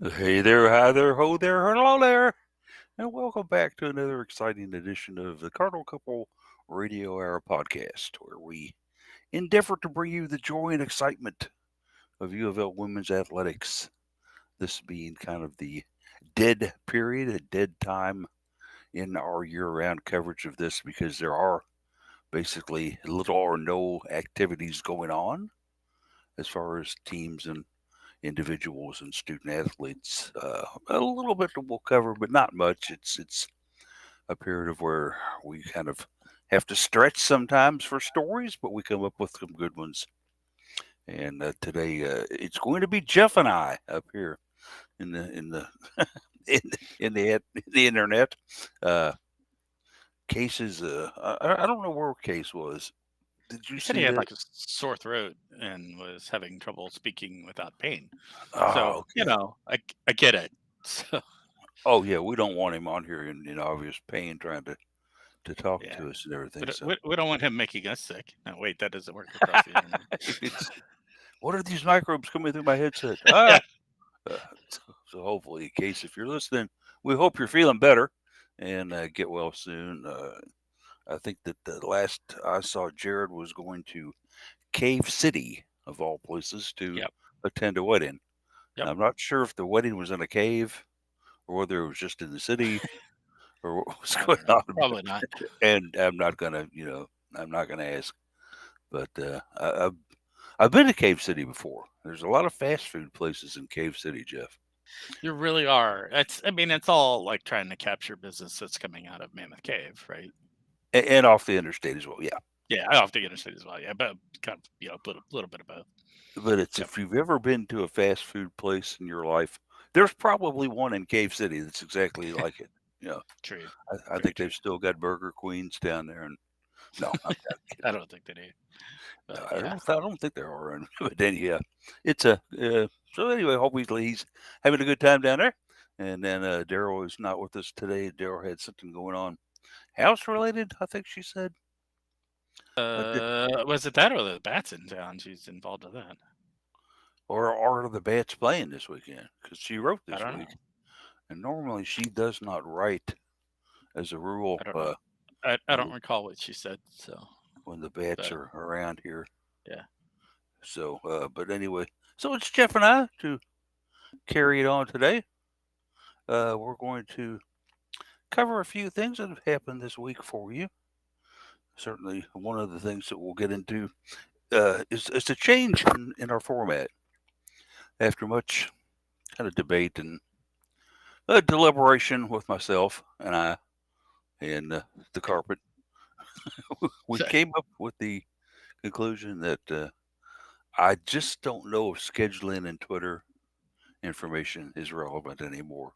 Hey there, hi there, ho there, hello there, and welcome back to another exciting edition of the Cardinal Couple Radio Hour podcast, where we endeavor to bring you the joy and excitement of UofL women's athletics. This being kind of the dead period, a dead time in our year-round coverage of this because there are basically little or no activities going on as far as teams and individuals and student athletes. A little bit that we'll cover, but not much. It's a period of where we kind of have to stretch sometimes for stories, but we come up with some good ones. And today it's going to be Jeff and I up here in the in the internet. Uh, Cases. I don't know where Case was. Did you He said see he had that? like a sore throat and was having trouble speaking without pain. Oh, So, okay. I get it. So, Oh yeah, we don't want him on here in obvious pain trying to talk yeah. to us and everything. So We don't want him making us sick. No, wait, that doesn't work across the internet. it's what are these microbes coming through my headset? Yeah. Uh, so hopefully, Case, if you're listening, we hope you're feeling better and get well soon. I think that the last I saw, Jared was going to Cave City, of all places, to Yep. attend a wedding. Yep. I'm not sure if the wedding was in a cave or whether it was just in the city or what was I going don't know. on. Probably not. And I'm not gonna, I'm not gonna ask. But I've been to Cave City before. There's a lot of fast food places in Cave City, Jeff, You really are. It's all like trying to capture business that's coming out of Mammoth Cave, right? and off the interstate as well. Yeah, Yeah, I have to interstate as well. Yeah, but kind of, little bit of both. but it's Yep. if you've ever been to a fast food place in your life, there's probably one in Cave City that's exactly like it. You know, True. I Very think true. they've still got Burger Queens down there. And no, I'm I kidding. don't think they do. No, But yeah. I don't think there are. Any. But then, yeah, it's a. So anyway, hopefully he's having a good time down there. And then Daryl is not with us today. Daryl had something going on, house related. I think she said. Was it that or the bats in town? She's involved in that. Or are the Bats playing this weekend? Because she wrote I this don't week, know. and normally she does not write as a rule I don't know. I when don't the recall what she said. So, when the Bats but are around here. yeah. So, but anyway, so it's Jeff and I to carry it on today. We're going to cover a few things that have happened this week for you. Certainly, one of the things that we'll get into is a change in our format after much kind of debate and deliberation with myself and I and the carpet. We So, came up with the conclusion that I just don't know if scheduling and Twitter information is relevant anymore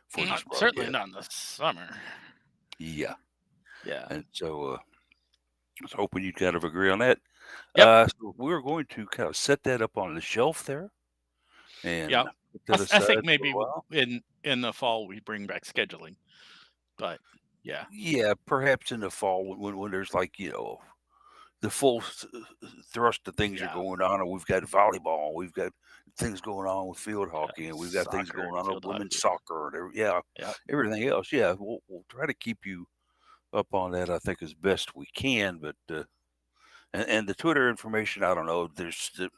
for this certainly broadcast. not in the summer. Yeah, Yeah. and so I was hoping you'd kind of agree on that. Yep. So we're going to kind of set that up on the shelf there and Yep. put that I aside think for a maybe while. in the fall we bring back scheduling. But yeah. Yeah, perhaps in the fall when there's like the full thrust of things are Yeah. going on, and we've got volleyball, we've got things going on with field Yeah. hockey, and we've got things Soccer going and on with field women's hockey. soccer, and yeah, Yep. everything else. Yeah, we'll try to keep you up on that. I think as best we can, but and the Twitter information, I don't know. There's the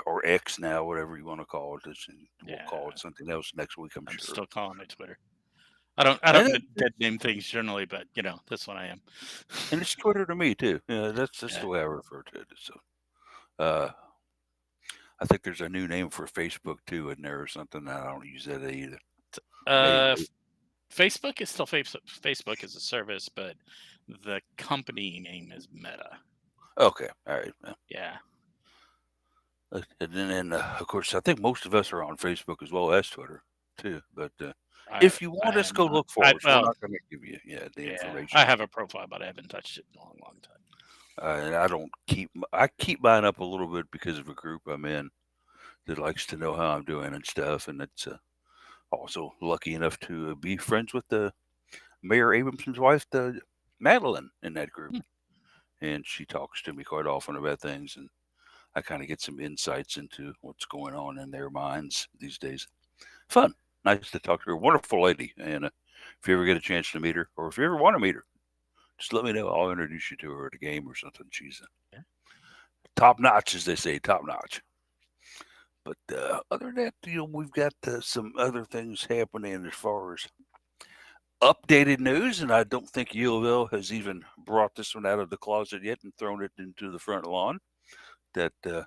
or X now, whatever you want to call it. We'll call Yeah. it something else next week, I'm I'm sure. still calling it Twitter. I don't And dead name things generally, but this one I am. it's Twitter to me too. Yeah, that's Yeah. the way I refer to it. So uh, I think there's a new name for Facebook too in there or something. I don't use that either. Uh Maybe. Facebook is still Facebook as a service, but the company name is Meta. Okay. All right. Yeah. And then, of course, I think most of us are on Facebook as well as Twitter too. But I if you I want us, am go not. look for us. We're Well, not going to give you the yeah, information. I have a profile, but I haven't touched it in a long, long time. And I don't keep I keep mine up a little bit because of a group I'm in that likes to know how I'm doing and stuff. And it's also lucky enough to be friends with the Mayor Abramson's wife, the Madeline, in that group, Hmm. and she talks to me quite often about things. And I kind of get some insights into what's going on in their minds these days. Fun. Nice to talk to her. Wonderful lady. And if you ever get a chance to meet her, or if you ever want to meet her, just let me know. I'll introduce you to her at a game or something. She's Yeah. top notch, as they say, top notch. But other than that, we've got some other things happening as far as updated news, and I don't think UofL has even brought this one out of the closet yet and thrown it into the front lawn. That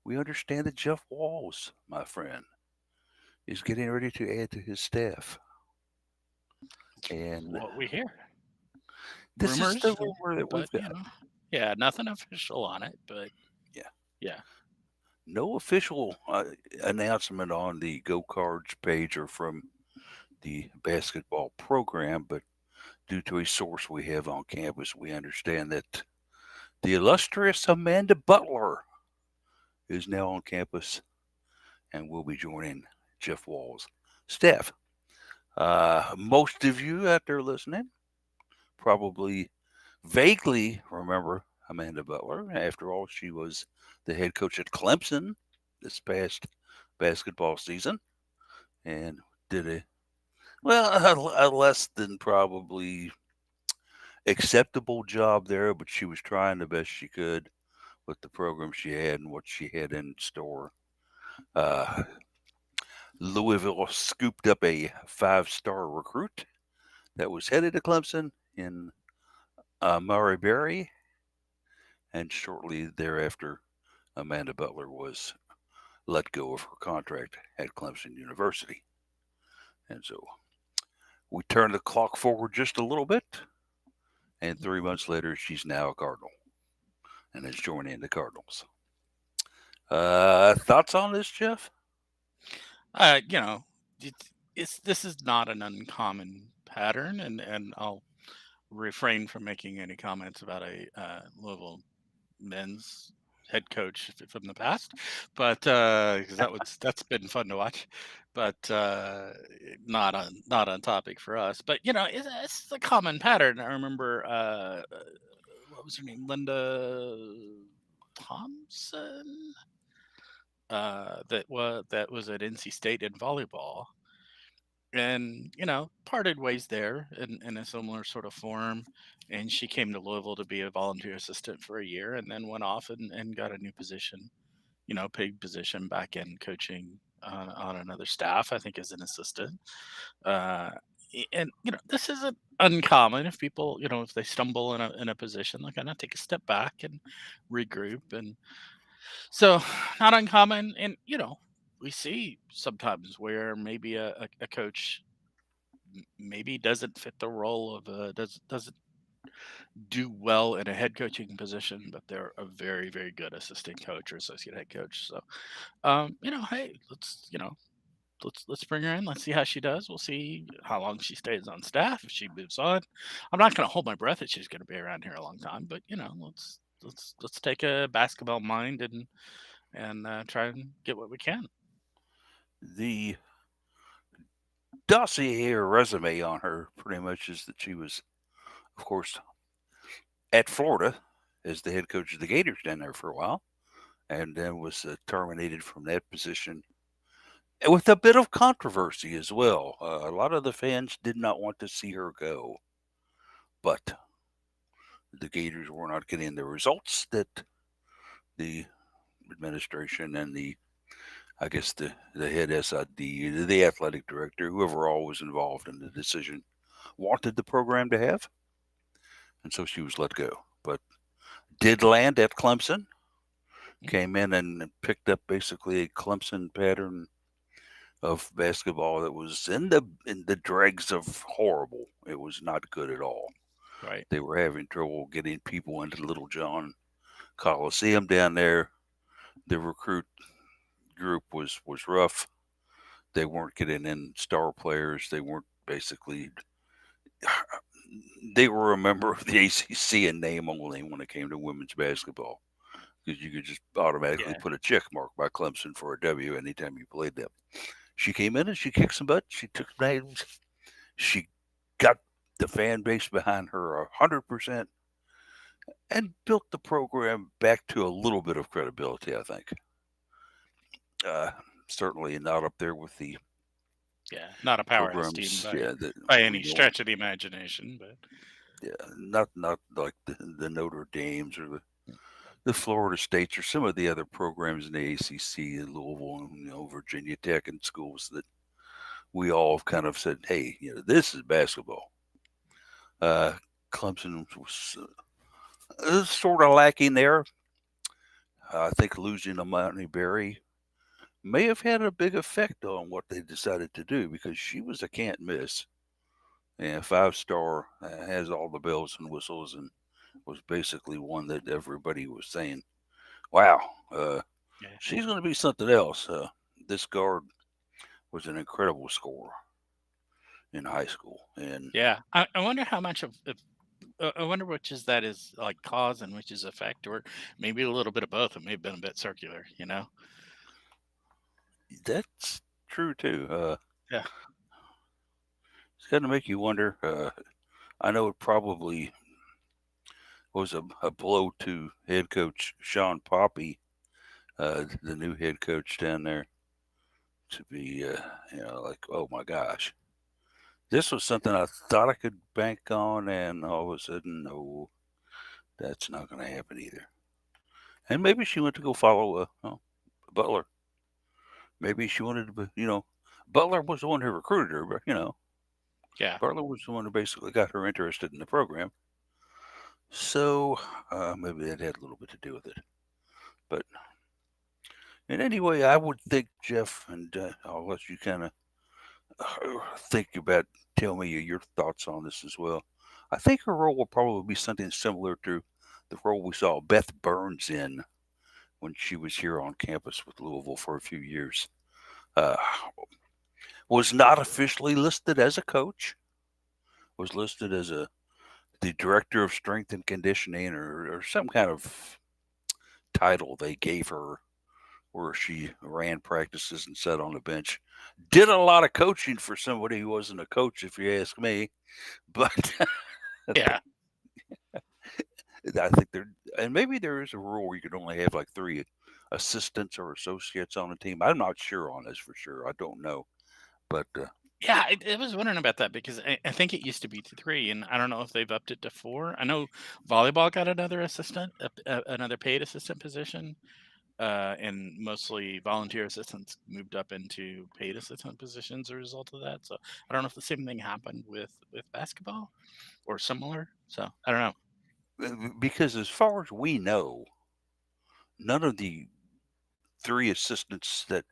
we understand that Jeff Walls, my friend, is getting ready to add to his staff, and What we hear. this is the Rumors, rumor that but we've got. yeah, nothing official on it, but Yeah, yeah. no official announcement on the Go Cards page or from the basketball program, but due to a source we have on campus, we understand that the illustrious Amanda Butler is now on campus and will be joining Jeff Wall's staff. Most of you out there listening probably vaguely remember Amanda Butler. After all, she was the head coach at Clemson this past basketball season and did a less than probably acceptable job there, but she was trying the best she could with the program she had and what she had in store. Uh, Louisville scooped up a 5-star recruit that was headed to Clemson in Murray Berry, and shortly thereafter, Amanda Butler was let go of her contract at Clemson University. And so we turn the clock forward just a little bit, and 3 months later, she's now a Cardinal and is joining the Cardinals. Thoughts on this, Jeff? You know, it's this is not an uncommon pattern, and I'll refrain from making any comments about a Louisville men's head coach from the past, but because that's been fun to watch, but not on topic for us. But it's a common pattern. I remember what was her name, Linda Thompson, that was at NC State in volleyball, and parted ways there in a similar sort of form. And she came to Louisville to be a volunteer assistant for a year, and then went off and got a new position, paid position back in coaching on another staff, I think, as an assistant. uh, and this isn't uncommon. If people, if they stumble in a position, like, kind of take a step back and regroup. And so, not uncommon. And we see sometimes where maybe a coach maybe doesn't fit the role of doesn't do well in a head coaching position, but they're a very, very good assistant coach or associate head coach. So, hey, let's bring her in. Let's see how she does. We'll see how long she stays on staff. If she moves on, I'm not going to hold my breath that she's going to be around here a long time. But let's take a basketball mind and try and get what we can. The dossier or resume on her pretty much is that she was, of course, at Florida as the head coach of the Gators down there for a while, and then was terminated from that position with a bit of controversy as well. A lot of the fans did not want to see her go, but the Gators were not getting the results that the administration and I guess the head SID, the athletic director, whoever all was involved in the decision, wanted the program to have, and so she was let go. But did land at Clemson, came in and picked up basically a Clemson pattern of basketball that was in the dregs of horrible. It was not good at all. Right. They were having trouble getting people into Little John Coliseum down there. The recruit group was rough. They weren't getting in star players. They weren't basically. They were a member of the ACC in name only when it came to women's basketball, because you could just automatically Yeah. put a check mark by Clemson for a W anytime you played them. She came in and she kicked some butt. She took names. She got the fan base behind her 100%. and built the program back to a little bit of credibility, I think. Uh, Certainly not up there with the Yeah, not a powerhouse team programs, yeah, that by we any know. stretch of the imagination, but Yeah, not like the Notre Dames or the Florida States or some of the other programs in the ACC in Louisville and Virginia Tech and schools that we all have kind of said, hey, this is basketball. Uh, Clemson was sort of lacking there. I think losing to Monty Berry may have had a big effect on what they decided to do because she was a can't miss. And 5 star has all the bells and whistles and was basically one that everybody was saying, wow, uh, yeah, she's going to be something else. This guard was an incredible scorer in high school. And yeah. I wonder how much of I wonder which is that is like cause and which is effect, or maybe a little bit of both. It may have been a bit circular, you know? that's true too. Yeah, It's going to make you wonder. I know it probably was a blow to head coach Sean Poppy, the new head coach down there, to be, like, oh my gosh, this was something I thought I could bank on, and all of a sudden, no, that's not going to happen either. And maybe she went to go follow Butler. Maybe she wanted to, Butler was the one who recruited her, but yeah, Butler was the one who basically got her interested in the program. So maybe that had a little bit to do with it. But in any way, I would think, Jeff, and I'll let you kind of think about, tell me your thoughts on this as well. I think her role will probably be something similar to the role we saw Beth Burns in when she was here on campus with Louisville for a few years. Uh, was not officially listed as a coach, was listed as the director of strength and conditioning or some kind of title they gave her where she ran practices and sat on the bench. Did a lot of coaching for somebody who wasn't a coach, if you ask me. But yeah, I think there, and maybe there is a rule where you could only have like 3 assistants or associates on a team. I'm not sure on this for sure. I don't know, but yeah. I was wondering about that because I think it used to be 3, and I don't know if they've upped it to 4. I know volleyball got another assistant, another paid assistant position, and mostly volunteer assistants moved up into paid assistant positions as a result of that. So I don't know if the same thing happened with basketball or similar. So I don't know. because as far as we know, none of the 3 assistants that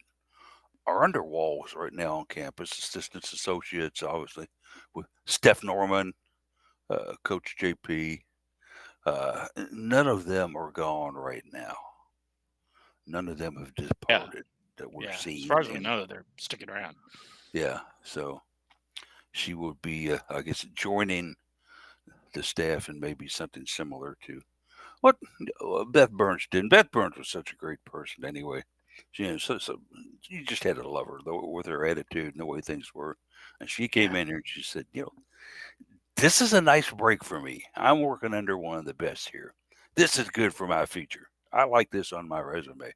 are under walls right now on campus, assistants, associates, obviously, with Steph Norman, Coach JP, none of them are gone right now. None of them have Yeah, departed that we're yeah. As far seeing. as we And know, they're sticking around. yeah, so she would be, I guess, joining the staff and maybe something similar to what Beth Burns did. And Beth Burns was such a great person anyway. So you just had to love her though, with her attitude and the way things were. And she came Yeah, in here and she said, this is a nice break for me. I'm working under one of the best here. This is good for my future. I like this on my resume.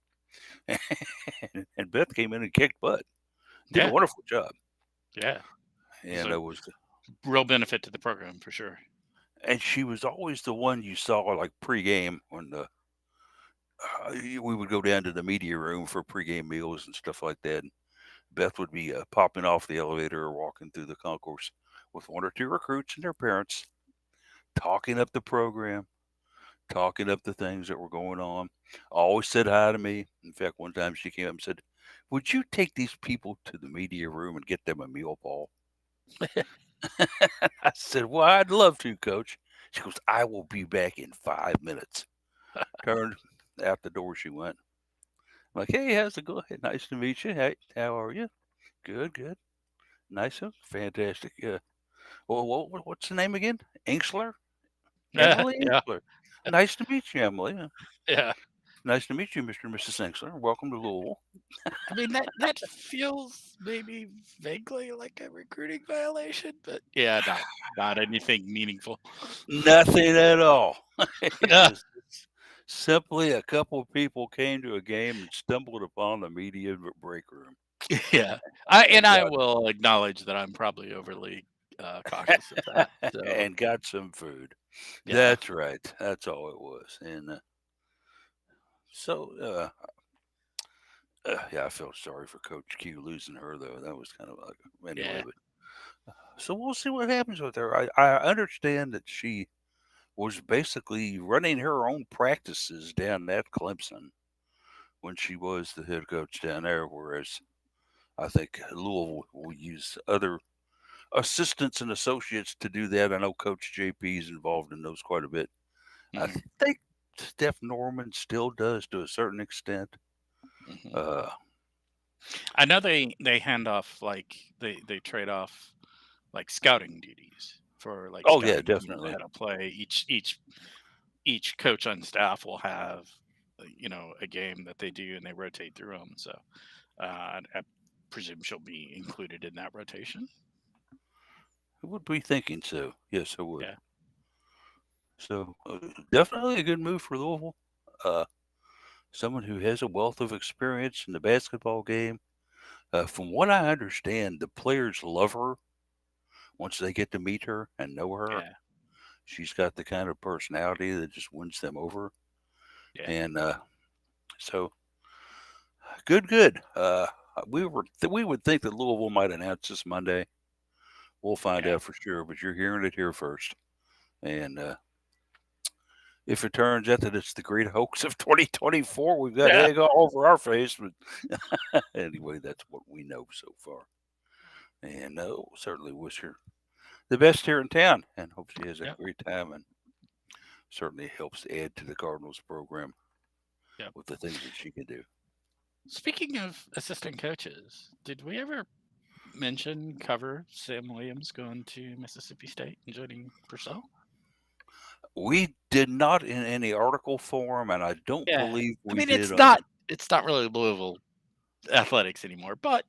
And Beth came in and kicked butt. Did a yeah, wonderful job. yeah. It was And a it was, real benefit to the program for sure. and she was always the one you saw like pregame when we would go down to the media room for pregame meals and stuff like that. And Beth would be popping off the elevator or walking through the concourse with 1 or 2 recruits and their parents, talking up the program, talking up the things that were going on. Always said hi to me. In fact, one time she came up and said, would you take these people to the media room and get them a meal, Paul? I said, well, I'd love to, coach. She goes, I will be back in 5 minutes. Turned out the door she went. I'm like, hey, how's it going? Hey, nice to meet you. Hey, how are you? Good, good. Nice, fantastic. Yeah. Well, what's the name again? Inksler? Yeah, Emily yeah, Inksler. Nice to meet you, Emily. yeah. Nice to meet you, Mr. and Mrs. Sengler. Welcome to Louisville. I mean, that feels maybe vaguely like a recruiting violation, but yeah, not anything meaningful. Nothing at all. It Yeah, was simply a couple of people came to a game and stumbled upon the media break room yeah. I and will acknowledge that I'm probably overly cautious of that. So and got some food. yeah, That's right. That's all it was. And so, yeah, I felt sorry for Coach Q losing her, though. That was kind of like, anyway. yeah, But so we'll see what happens with her. I understand that she was basically running her own practices down at Clemson when she was the head coach down there, whereas I think Louisville will use other assistants and associates to do that. I know Coach JP is involved in those quite a bit. I hmm think Steph Norman still does to a certain extent. hmm Uh, I know they hand off like they trade off like scouting duties for like oh yeah, scouting games definitely. ahead of play. Each coach on staff will have a game that they do and they rotate through them. So I presume she'll be included in that rotation. I would be thinking so. Yes, I would. Yeah, So definitely a good move for Louisville. Uh, Someone who has a wealth of experience in the basketball game. From what I understand, the players love her once they get to meet her and know her. yeah, She's got the kind of personality that just wins them over. yeah, And so good, good. We would think that Louisville might announce this Monday. We'll find yeah, out for sure, but you're hearing it here first. And if it turns out that it's the great hoax of 2024, we've got yeah, egg all over our face. But anyway, that's what we know so far. And we'll certainly wish her the best here in town and hope she has a yeah, great time and certainly helps add to the Cardinals program yeah. with the things that she can do. Speaking of assistant coaches, did we ever cover Sam Williams going to Mississippi State and joining Purcell? We did not in any article form, and I don't Yeah, believe I we mean did it's on. not really Louisville athletics anymore, but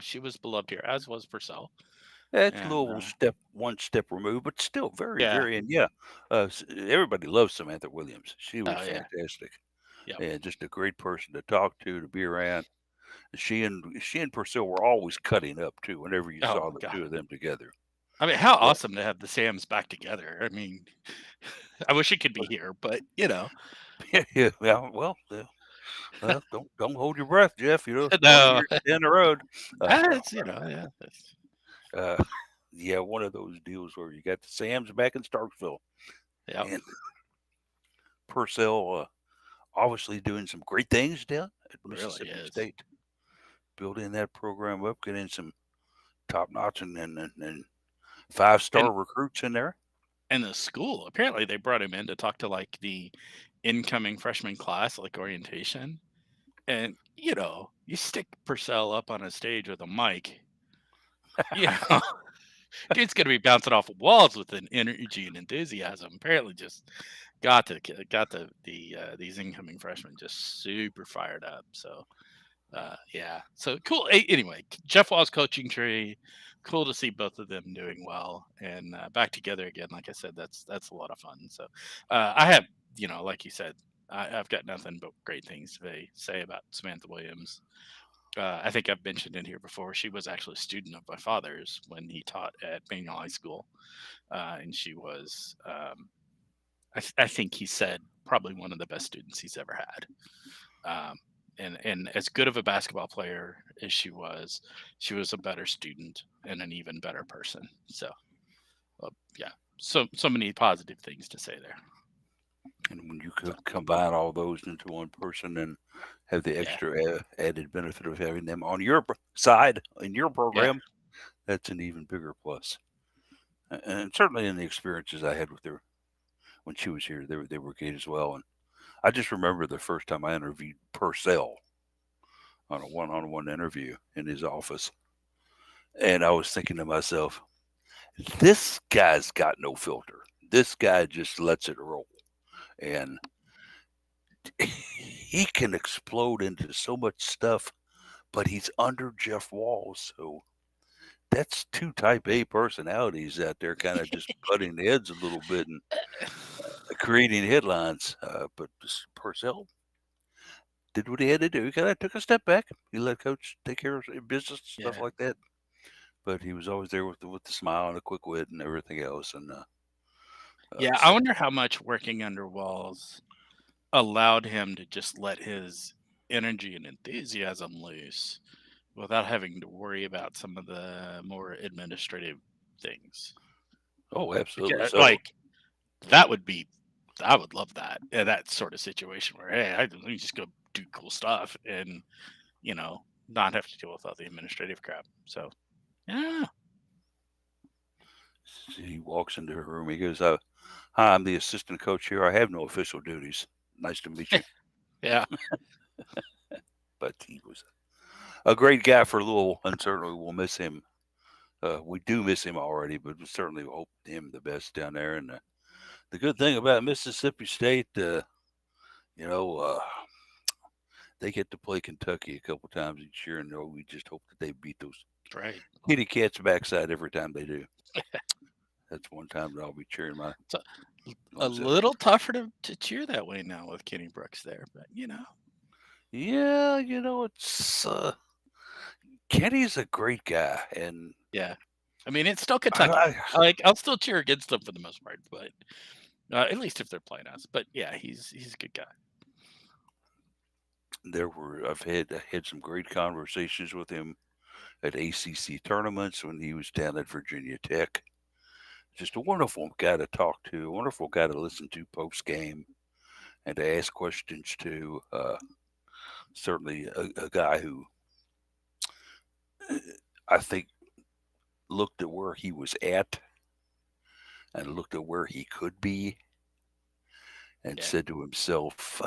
she was beloved here, as was Purcell, It's and Louisville step one step removed, but still very, yeah, very, and yeah, everybody loves Samantha Williams. She was oh yeah, fantastic yep, and just a great person to talk to be around. She and Purcell were always cutting up too. Whenever you oh saw the god. two of them together, I mean, how yeah, awesome to have the Sams back together. I mean, I wish it could be here, but yeah, yeah. Well, don't hold your breath, Jeff. 20 no, years down the road. No, it's yeah, uh, yeah, one of those deals where you got the Sam's back in Starkville yep, and Purcell obviously doing some great things down at really Mississippi is. State, building that program up, getting some top notch and 5-star And recruits in there. and the school apparently they brought him in to talk to like the incoming freshman class, like orientation, and you stick Purcell up on a stage with a mic, you know, dude's gonna be bouncing off walls with an energy and enthusiasm. Apparently, just got the these incoming freshmen just super fired up. So yeah, so cool. Anyway, Jeff Wall's coaching tree. Cool to see both of them doing well and back together again. Like I said, that's a lot of fun. So I have, like you said, I've got nothing but great things to say about Samantha Williams. I think I've mentioned it here before. She was actually a student of my father's when he taught at Manual High School, and she was, I think he said, probably one of the best students he's ever had. Um, and as good of a basketball player as she was a better student and an even better person. So, yeah, so many positive things to say there. And when you So, could combine all those into one person and have the yeah, extra added benefit of having them on your side in your yeah, program, that's an even bigger plus. And certainly in the experiences I had with her when she was here, they were great as well. And I just remember the first time I interviewed Purcell on a one-on-one interview in his office, and I was thinking to myself, this guy's got no filter. This guy just lets it roll, and he can explode into so much stuff, but he's under Jeff Walls, so that's two type A personalities out there, kind of just butting heads a little bit and creating headlines. But Purcell did what he had to do. He kind of took a step back. He let Coach take care of business stuff Yeah. like that. But he was always there with the smile and the quick wit and everything else. And Yeah, I so, wonder how much working under walls allowed him to just let his energy and enthusiasm loose without having to worry about some of the more administrative things. oh, absolutely Because, so. like, that would be, I would love that. That sort of situation where, hey, let me just go do cool stuff and, not have to deal with all the administrative crap. So, yeah, He walks into her room. He goes, "Hi, I'm the assistant coach here. I have no official duties. Nice to meet you." yeah, But he was a great guy for Louisville, and certainly we'll miss him. We do miss him already, but we certainly hope him the best down there. And the good thing about Mississippi State, you know, they get to play Kentucky a couple times each year, and we just hope that they beat those right. kitty cats backside every time they do. That's one time that I'll be cheering my So a ones up. little tougher to cheer that way now with Kenny Brooks there, but Yeah, it's Kenny's a great guy, and yeah. I mean, it's still I, Kentucky. I I'll still cheer against them for the most part, but at least if they're playing us. But yeah, he's a good guy. I've had some great conversations with him at ACC tournaments when he was down at Virginia Tech. Just a wonderful guy to talk to, a wonderful guy to listen to post game and to ask questions to. Certainly a guy who uh, I think looked at where he was at and looked at where he could be and Yeah, said to himself,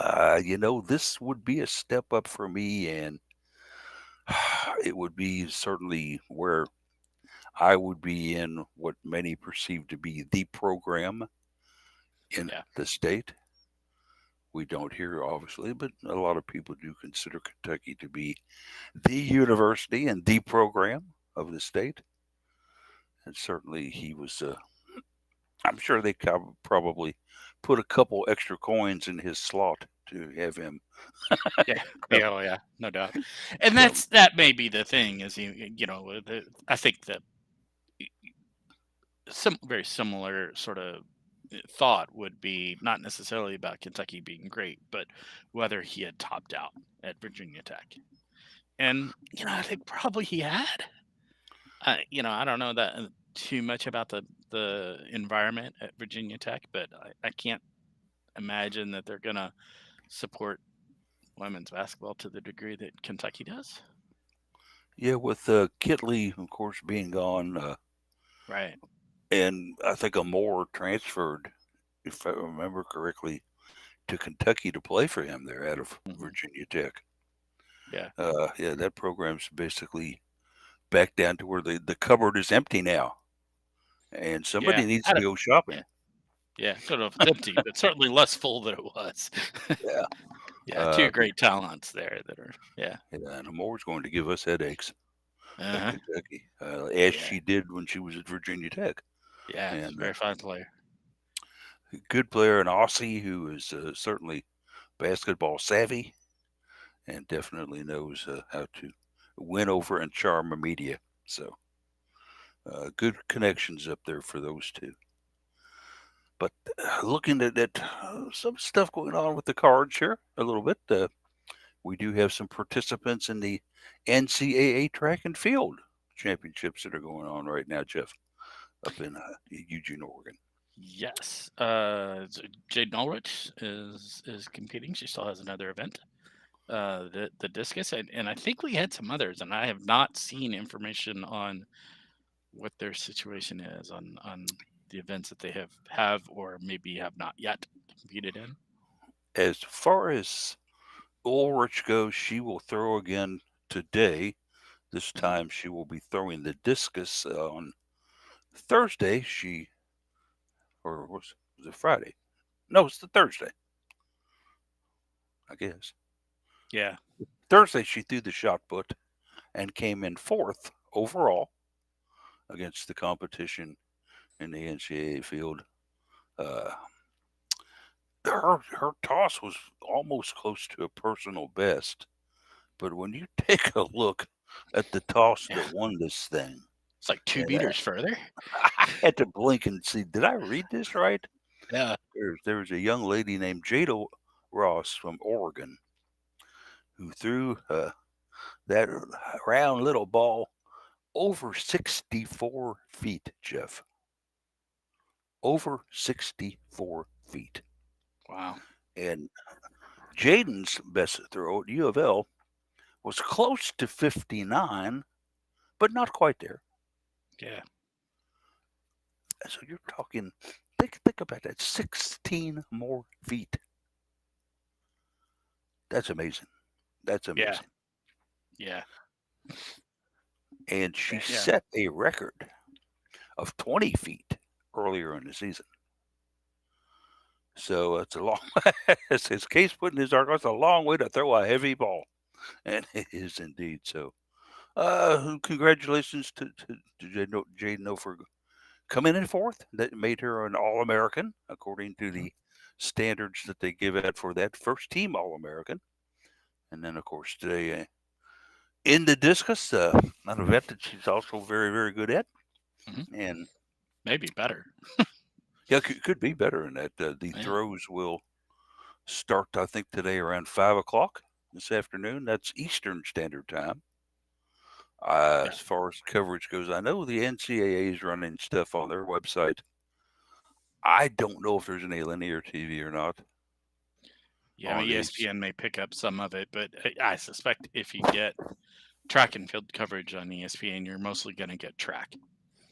this would be a step up for me, and it would be certainly where I would be in what many perceive to be the program in yeah, the state. We don't hear, obviously, but a lot of people do consider Kentucky to be the university and the program of the state. And certainly he was, I'm sure they probably put a couple extra coins in his slot to have him yeah, come. yeah, oh yeah, no doubt. And come. that may be the thing is I think that some very similar sort of thought would be not necessarily about Kentucky being great, but whether he had topped out at Virginia Tech. And I think probably he had. I don't know that too much about the environment at Virginia Tech, but I can't imagine that they're gonna support women's basketball to the degree that Kentucky does. Yeah, with Kitley, of course, being gone, Right. and I think a Moore transferred, if I remember correctly, to Kentucky to play for him there out of Hmm. Virginia Tech. Yeah. Yeah, that program's basically back down to where the cupboard is empty now, and somebody Yeah. needs I to don't, go yeah. shopping. Yeah. Don't know if it's empty, but certainly less full than it was. Yeah, Yeah. Two but great talents there that are. Yeah. yeah, and Moore's going to give us headaches Uh at huh. Kentucky, as Yeah. she did when she was at Virginia Tech. Yeah. It's a And very fine player. a good player, an Aussie who is certainly basketball savvy and definitely knows how to win over and charm a media. So good connections up there for those two. But looking at some stuff going on with the cards here a little bit, we do have some participants in the NCAA track and field championships that are going on right now, Jeff, up in Eugene, Oregon. Yes. Jade Ulrich is competing. She still has another event. The discus, and I think we had some others, and I have not seen information on what their situation is on the events that they have or maybe have not yet competed in. As far as Ulrich goes, she will throw again today. This Mhm. time she will be throwing the discus on Thursday. Was it Friday? No, it's the Thursday, I guess. Yeah. Thursday, she threw the shot put and came in fourth overall against the competition in the NCAA field. Uh, her toss was almost close to a personal best, but when you take a look at the toss Yeah. that won this thing, It's like 2 and meters further. I had to blink and see, did I read this right? Yeah. There was a young lady named Jada Ross from Oregon who threw that round little ball over 64 feet, Jeff. Over 64 feet. Wow. And Jaden's best throw at U of L was close to 59, but not quite there. Yeah. So you're talking, think about that, 16 more feet. That's amazing. That's Yeah. amazing. Yeah. And she Yeah. set a record of 20 feet earlier in the season. So it's a long, as his case put in his article, it's a long way to throw a heavy ball. And it is indeed so. Congratulations to Jaden for coming in fourth. That made her an All American, according to Mhm. the standards that they give out for that first team All American. And then, of course, today in the discus, an event that she's also very, very good at. Mhm. And Maybe better. yeah, could be better in that. The Yeah. throws will start, I think, today around 5 o'clock this afternoon. That's Eastern Standard Time. Yeah. As far as coverage goes, I know the NCAA is running stuff on their website. I don't know if there's any linear TV or not Yeah. I on mean, these. ESPN may pick up some of it, but I suspect if you get track and field coverage on ESPN, you're mostly going to get track.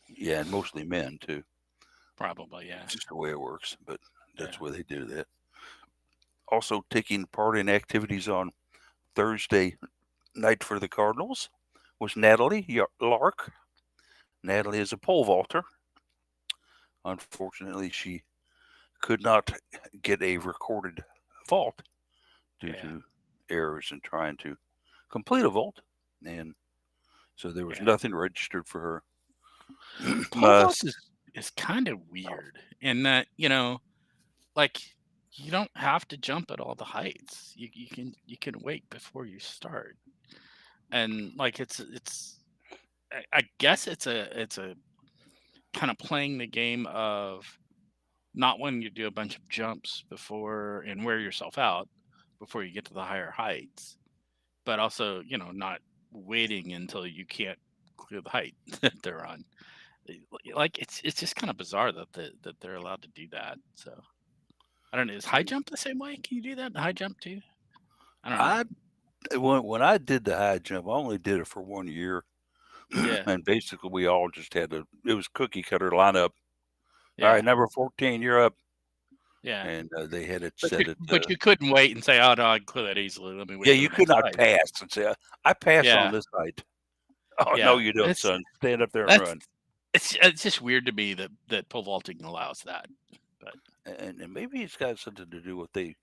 Yeah, and mostly men too. Probably. Yeah. It's just the way it works, but that's Yeah. why they do that. Also taking part in activities on Thursday night for the Cardinals was Natalie Lark. Natalie is a pole vaulter. Unfortunately, she could not get a recorded vault due Yeah. to errors in trying to complete a vault, and so there was Yeah. nothing registered for her. Pole vault is kind of weird in that, like you don't have to jump at all the heights. You can wait before you start. And like it's I guess it's a kind of playing the game of not wanting to do a bunch of jumps before and wear yourself out before you get to the higher heights, but also, not waiting until you can't clear the height that they're on. Like it's just kind of bizarre that they're allowed to do that. So I don't know. Is high jump the same way? Can you do that in high jump too? I don't know. I when I did the high jump, I only did it for 1 year, Yeah, and basically we all just had to. It was cookie cutter lineup. All right, yeah, number 14, you're up, yeah. and they had it But you set at. but you couldn't wait and say, "Oh no, I can clear that easily. Let me Yeah, wait to you the could next not height." pass and say, "I pass on Yeah, this height." Oh no, yeah. you don't, It's son. Stand up there and that's run. it's just weird to me that pole vaulting allows that. But And maybe it's got something to do with they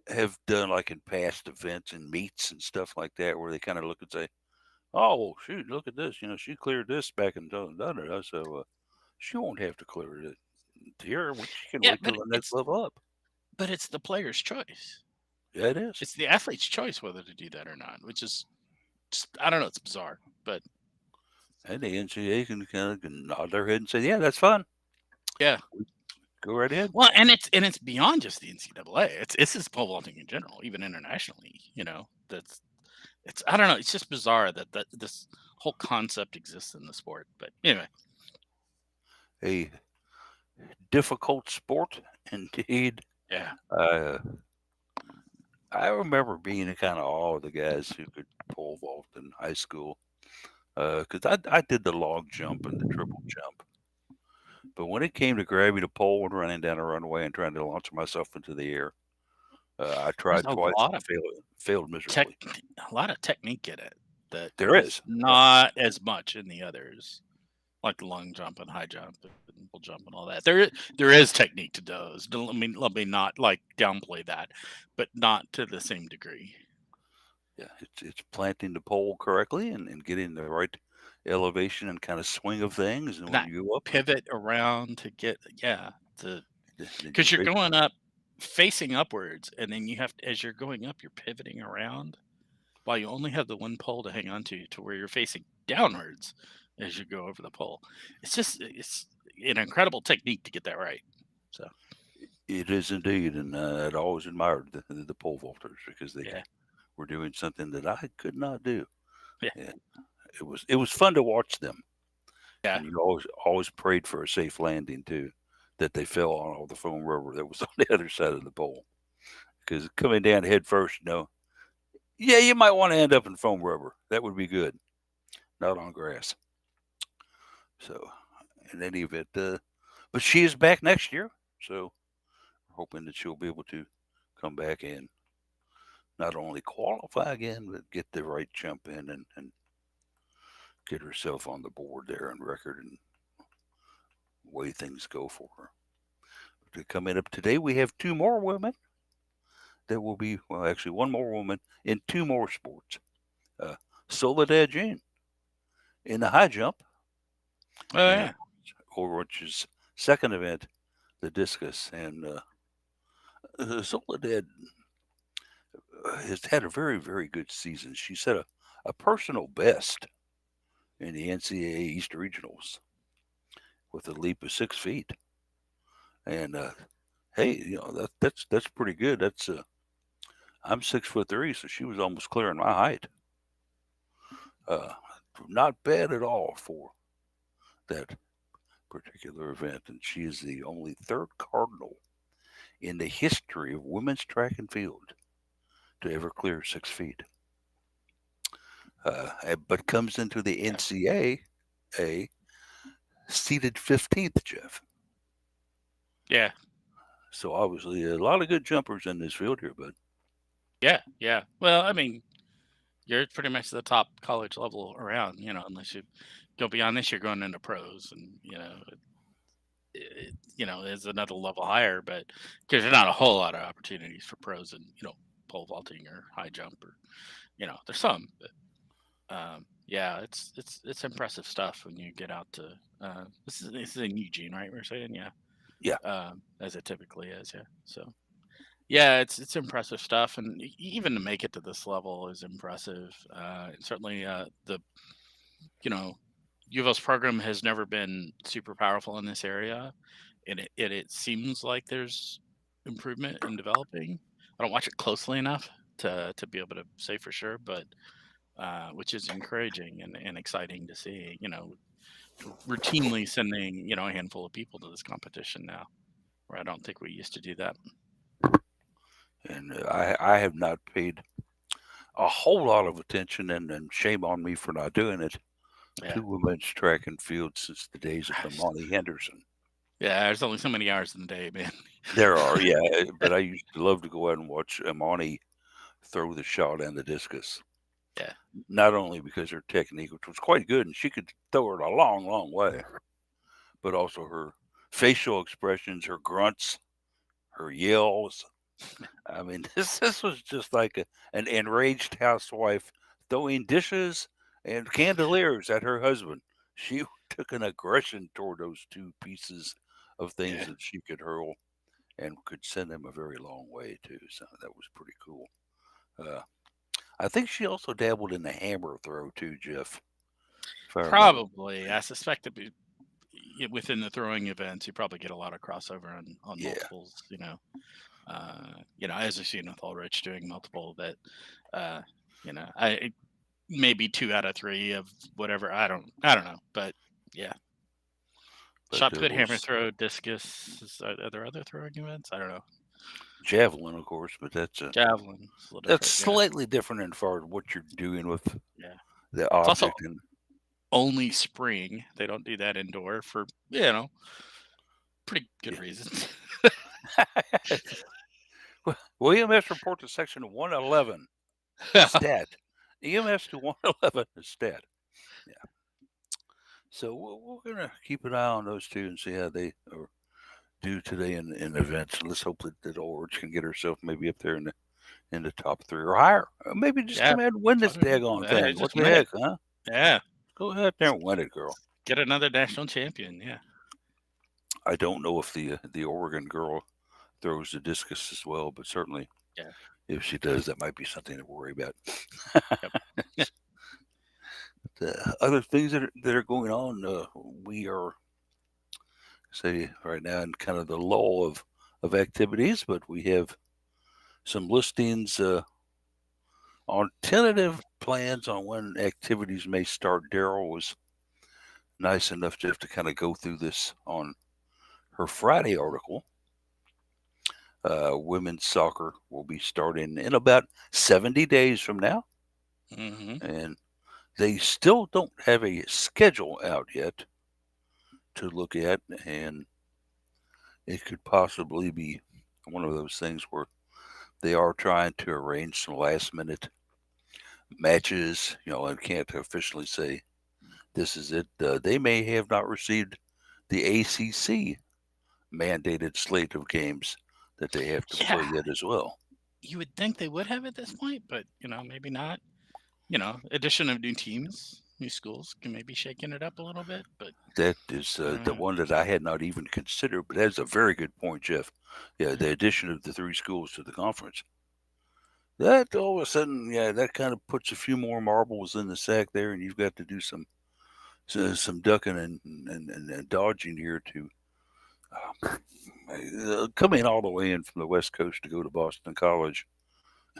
have done like in past events and meets and stuff like that, where they kind of look and say, "Oh, well, shoot, look at this. She cleared this back in da so she won't have to clear it here. She can yeah, wait till the next level up." but it's the player's choice. Yeah, it is. It's the athlete's choice whether to do that or not, which is just, I don't know. It's bizarre, but And the NCAA can kind of nod their head and say, "Yeah, that's fun. yeah. Go right ahead." Well, and it's beyond just the NCAA. It's just pole vaulting in general, even internationally. That's it's I don't know. It's just bizarre that this whole concept exists in the sport. But anyway, A difficult sport indeed. yeah, Uh, I remember being in kind of awe of the guys who could pole vault in high school because I did the long jump and the triple jump. But when it came to grabbing a pole and running down a runway and trying to launch myself into the air, I there's tried a twice lot and of failed tech, miserably. a lot of technique in it that There is is, yeah. not as much in the others, like the long jump and high jump and pull jump and all that. There is technique to those. Let me not like downplay that, but not to the same degree. Yeah, it's planting the pole correctly and getting the right elevation and kind of swing of things, and And when that you go up, pivot around to get, yeah, the then you because you're basically going up facing upwards, and then you have to, as you're going up, you're pivoting around while you only have the one pole to hang on to where you're facing downwards as you go over the pole. It's an incredible technique to get that right. So it is indeed, and I'd always admired the pole vaulters because they yeah, were doing something that I could not do, yeah, and it was fun to watch them. yeah, And you always prayed for a safe landing too, that they fell on all the foam rubber that was on the other side of the pole. Because coming down head first, yeah, you might want to end up in foam rubber. That would be good, not on grass. So, in any event, but she is back next year, so we're hoping that she'll be able to come back and not only qualify again, but get the right jump in and get herself on the board there and record and way things go for her. To come in up today, we have two more women that will be, well, actually, one more woman in two more sports. Uh, Soledad Jean in the high jump, oh and yeah, which is second event, the discus. And Soledad has had a very, very good season. She set a personal best in the NCAA East Regionals with a leap of 6 feet. And hey, that's pretty good. I'm 6'3", so she was almost clearing my height. Uh, Not bad at all for that particular event. And she is the only third Cardinal in the history of women's track and field to ever clear 6 feet. But comes into the yeah, NCAA seated 15th, Jeff. yeah, So obviously a lot of good jumpers in this field here, but yeah, yeah. Well, I mean, you're pretty much the top college level around, unless you go beyond this, you're going into pros, and is another level higher, but because there's not a whole lot of opportunities for pros in pole vaulting or high jump, or there's some, but yeah, it's impressive stuff when you get out to this is in Eugene, right? We're saying, yeah, yeah. as it typically is, yeah. So yeah, it's impressive stuff, and even to make it to this level is impressive. And certainly the you know UofL's program has never been super powerful in this area, and it seems like there's improvement in developing. I don't watch it closely enough to be able to say for sure, but which is encouraging and exciting to see. Routinely sending a handful of people to this competition now, where I don't think we used to do that. And I have not paid a whole lot of attention, and shame on me for not doing it, Yeah, to women's track and field since the days of Gosh. Imani Henderson. Yeah. There's only so many hours in the day, man. There are, yeah, but I used to love to go out and watch Imani throw the shot and the discus. Yeah, Not only because her technique, which was quite good, and she could throw it a long, long way, but also her facial expressions, her grunts, her yells. I mean, this was just like an enraged housewife throwing dishes and candeliers at her husband. She took an aggression toward those two pieces of things yeah. that she could hurl and could send them a very long way too. So that was pretty cool. Uh, I think she also dabbled in the hammer throw too, Jeff, if I remember Probably. correctly. I suspect within the throwing events, you probably get a lot of crossover on Yeah, multiples. As we've seen with Ulrich doing multiple, that uh, I maybe 2 out of 3 of whatever. I don't know, but yeah. but Shot there put, hammer was throw, discus. Are there other throwing events? I don't know. javelin, of course, but Javelin is a little that's different. Yeah, slightly different in far as what you're doing with yeah. the It's also object. And only spring. They don't do that indoor for pretty good yeah. reasons. EMS report to section 111 stat. EMS to 111 is stat. Yeah. So we're going to keep an eye on those two and see how they do today in events. Let's hope that Ulrich can get herself maybe up there in in the top three or higher. Maybe just Yeah. come out and win That's this what it is. daggone Yeah, thing. What just the win it. heck, huh? Yeah. Go out there and win it, girl. Get another national champion. Yeah. I don't know if the Oregon girl throws the discus as well, but certainly Yeah. if she does, that might be something to worry about. Yep. The other things that are going on, we are say right now in kind of the lull of activities, but we have some listings on tentative plans on when activities may start. Daryl was nice enough, Jeff, to kind of go through this on her Friday article. Women's soccer will be starting in about 70 days from now, Hmm. and they still don't have a schedule out yet to look at, and it could possibly be one of those things where they are trying to arrange some last minute matches, and can't officially say this is it. They may have not received the ACC mandated slate of games that they have to play Yeah. yet as well. You would think they would have at this point, but maybe not. Addition of new teams, new schools can maybe shaking it up a little bit, but That is I don't the know. one that I had not even considered, but that's a very good point, Jeff. Yeah, Yeah. the addition of the three schools to the conference. That all of a sudden, yeah, that kind of puts a few more marbles in the sack there, and you've got to do some ducking and dodging here to coming all the way in from the West Coast to go to Boston College.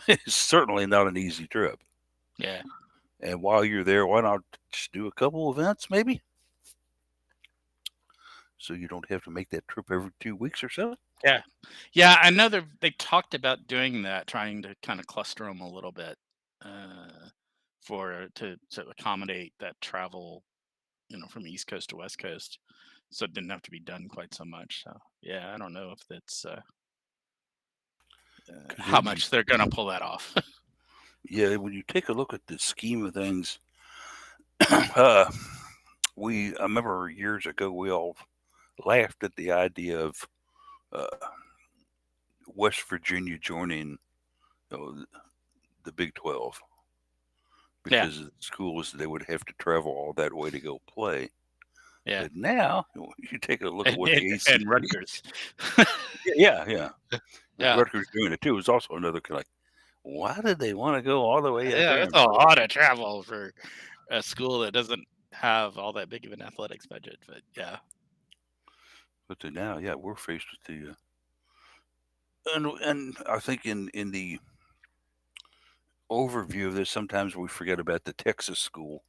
It's certainly not an easy trip. Yeah. And while you're there, why not just do a couple events, maybe, so you don't have to make that trip every 2 weeks or so? Yeah. Yeah, I know they talked about doing that, trying to kind of cluster them a little bit, uh, to accommodate that travel, from East Coast to West Coast, so it didn't have to be done quite so much. So yeah, I don't know if that's Because how much they're gonna pull that off. yeah, when you take a look at the scheme of things, uh, I remember years ago we all laughed at the idea of uh, West Virginia joining the Big 12 Yeah. because of the schools they would have to travel all that way to go play. Yeah. But now you take a look at And what and, the and ACC, Rutgers. yeah, Yeah. Rutgers doing it too is also another kind of like, why did they want to go all the way out Yeah, there it's and a play? lot of travel for a school that doesn't have all that big of an athletics budget, but yeah. But now, yeah, we're faced with the and I think in the overview of this, sometimes we forget about the Texas school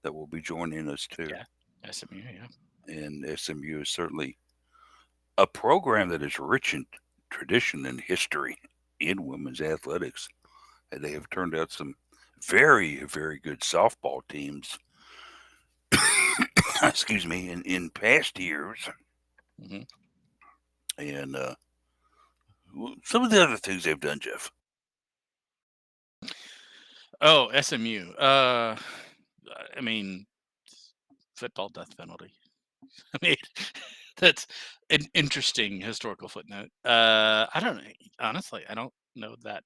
that will be joining us too. Yeah. SMU, yeah. And SMU is certainly a program that is rich in tradition and history in women's athletics. And they have turned out some very, very good softball teams, excuse me, in past years. Hmm. And some of the other things they've done, Jeff. Oh, SMU. I mean, football death penalty. I mean, that's an interesting historical footnote. I don't honestly, I don't know that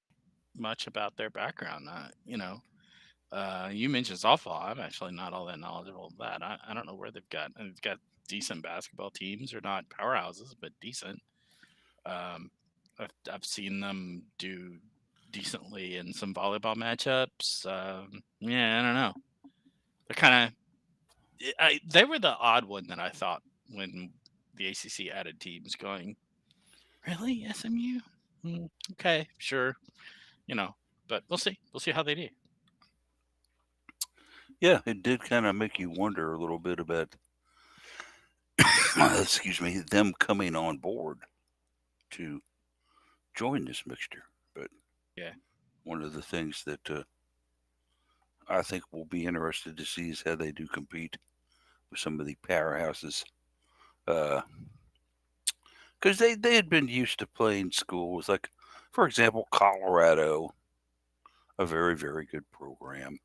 much about their background. You mentioned softball. I'm actually not all that knowledgeable of that. I don't know where they've got decent basketball teams. They're not powerhouses, but decent. Um, I've seen them do decently in some volleyball matchups. Yeah, I don't know. They're kind of they were the odd one that I thought when the ACC added teams. Going, really, SMU? Okay, sure. You know, but we'll see. We'll see how they do. Yeah, it did kind of make you wonder a little bit about, excuse me, them coming on board to join this mixture. But Yeah, one of the things that I think we'll be interested to see is how they do compete with some of the powerhouses. Because they had been used to playing schools like, for example, Colorado, a very, very good program.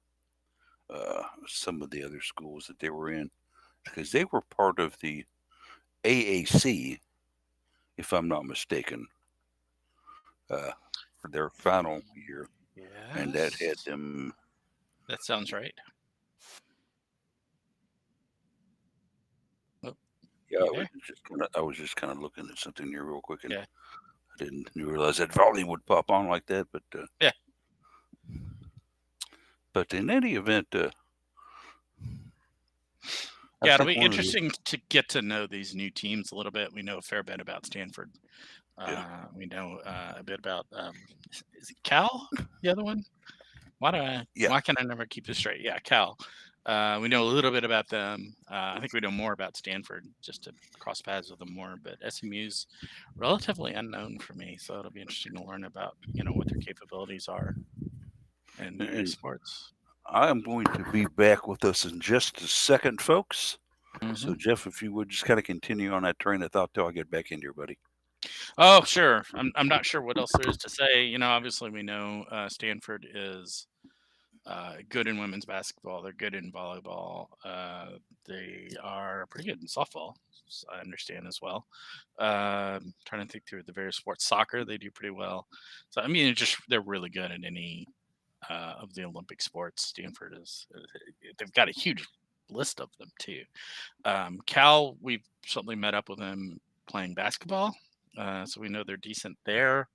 Some of the other schools that they were in, because they were part of the AAC, if I'm not mistaken. Uh, for their final year, and that had Yes, them. that sounds right. Oh, Yeah, you there? I was just kind of looking at something here real quick, and Yeah, I didn't realize that volume would pop on like that. yeah. But in any event, I Yeah, it'll think be one of the interesting to get to know these new teams a little bit. We know a fair bit about Stanford. yeah We know a bit about is it Cal? The other one? yeah Why can I never keep this straight? Yeah, Cal. We know a little bit about them. I think we know more about Stanford just to cross paths with them more. But SMU's relatively unknown for me, so it'll be interesting to learn about what their capabilities are in various and sports. I am going to be back with us in just a second, folks. Hmm. So, Jeff, if you would just kind of continue on that train of thought till I get back into your buddy. Oh, sure. I'm not sure what else there is to say. Obviously we know Stanford is good in women's basketball. They're good in volleyball. They are pretty good in softball, I understand as well. Trying to think through the various sports. Soccer, they do pretty well. So I mean, they're really good at any of the Olympic sports. Stanford is. They've got a huge list of them too. Cal, we've certainly met up with them playing basketball, so we know they're decent there,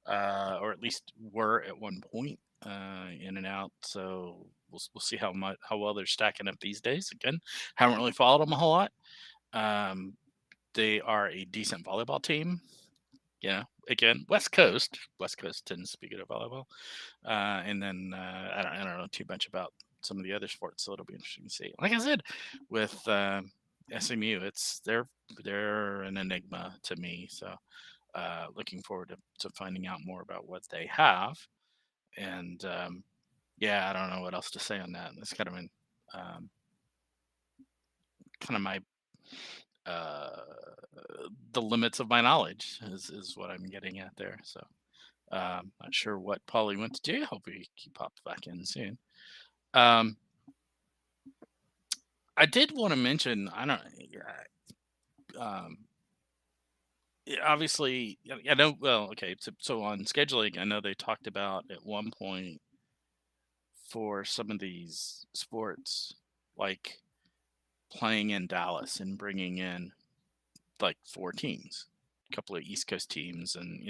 or at least were at one point, in and out. So we'll see how well they're stacking up these days. Again, haven't really followed them a whole lot. Um, they are a decent volleyball team. Again, West Coast tends to be good at volleyball. And then I don't know too much about some of the other sports, so it'll be interesting to see. Like I said, with SMU, they're an enigma to me. So looking forward to finding out more about what they have. And yeah, I don't know what else to say on that. That's um, kind of my uh, the limits of my knowledge is what I'm getting at there. So not sure what Polly went to do. Hope he pops back in soon. Um, I did want to mention. I don't. Um, Obviously, I know. Well, okay. So on scheduling, I know they talked about at one point for some of these sports, like playing in Dallas and bringing in like four teams, a couple of East Coast teams, and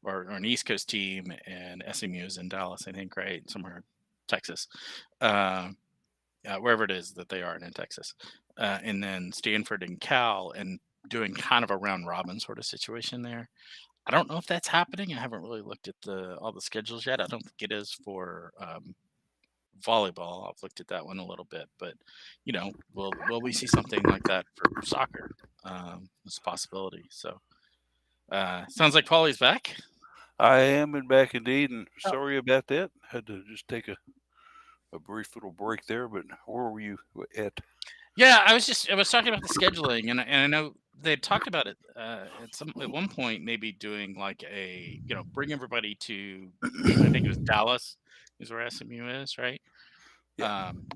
or an East Coast team, and SMU is in Dallas, I think, right somewhere, Texas. Um, Wherever it is that they are in Texas, and then Stanford and Cal, and doing kind of a round robin sort of situation there. I don't know if that's happening. I haven't really looked at the all the schedules yet. I don't think it is for volleyball. I've looked at that one a little bit, but will we see something like that for soccer? It's a possibility. So sounds like Paulie's back. I am in back indeed, and Oh, sorry about that. Had to just take a brief little break there, but where were you at? yeah, I was talking about the scheduling, and I know they talked about it at one point, maybe doing like bring everybody to, I think it was Dallas is where SMU is, right? Yeah. Um,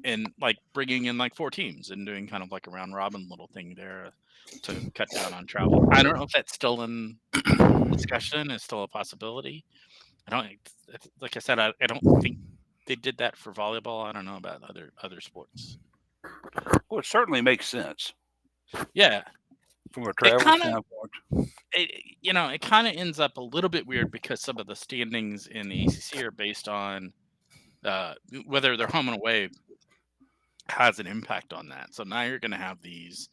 and like bringing in like four teams and doing kind of like a round robin little thing there to cut down on travel. I don't know if that's still in discussion. It's still a possibility. I don't like I said. I don't think they did that for volleyball. I don't know about other sports. Well, it certainly makes sense Yeah, from a it travel kind of standpoint. it kind of ends up a little bit weird because some of the standings in the ACC are based on uh, whether they're home and away has an impact on that. So now you're going to have these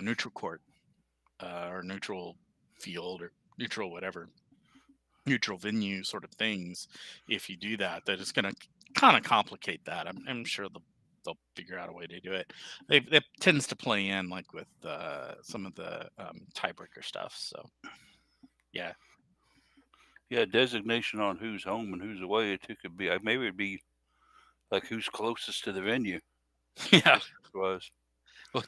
neutral court or neutral field or neutral whatever neutral venue sort of things. If you do that, that is going to kind of complicate that. I'm sure they'll figure out a way to do it. It tends to play in like with some of the tiebreaker stuff. So yeah, Yeah, designation on who's home and who's away. It could be maybe it'd be like who's closest to the venue, yeah. distance wise. Oh,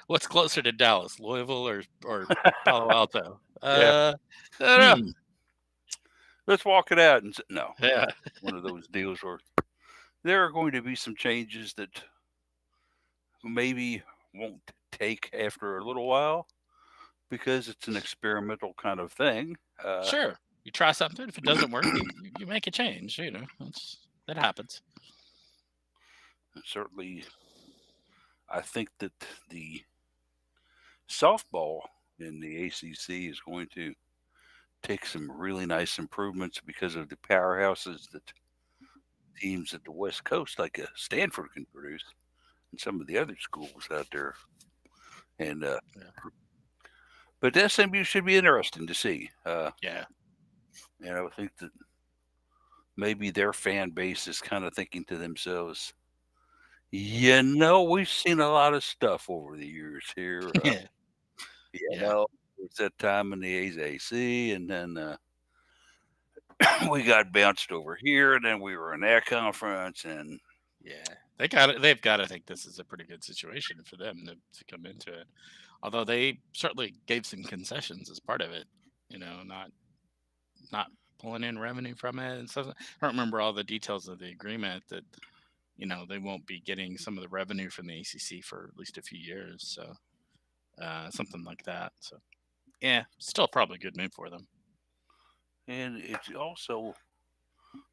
What's closer to Dallas, Louisville or Palo Alto? yeah. I don't know. Hmm. Let's walk it out and no. Yeah, One of those deals where there are going to be some changes that maybe won't take after a little while because it's an experimental kind of thing. Uh, sure. You try something. If it doesn't work, you make a change. That happens. Certainly, I think that the softball in the ACC is going to take some really nice improvements because of the powerhouses that teams at the West Coast, like Stanford, can produce, and some of the other schools out there. And Yeah. but SMU should be interesting to see. Yeah. And I think that maybe their fan base is kind of thinking to themselves, we've seen a lot of stuff over the years here. Yeah. You Yeah. know, it's that time in the AAC, and then we got bounced over here, and then we were in that conference, and Yeah. They've got to think this is a pretty good situation for them to come into it. Although they certainly gave some concessions as part of it. Not pulling in revenue from it and stuff. I don't remember all the details of the agreement that they won't be getting some of the revenue from the ACC for at least a few years. So something like that. So yeah, still probably a good move for them. it's also,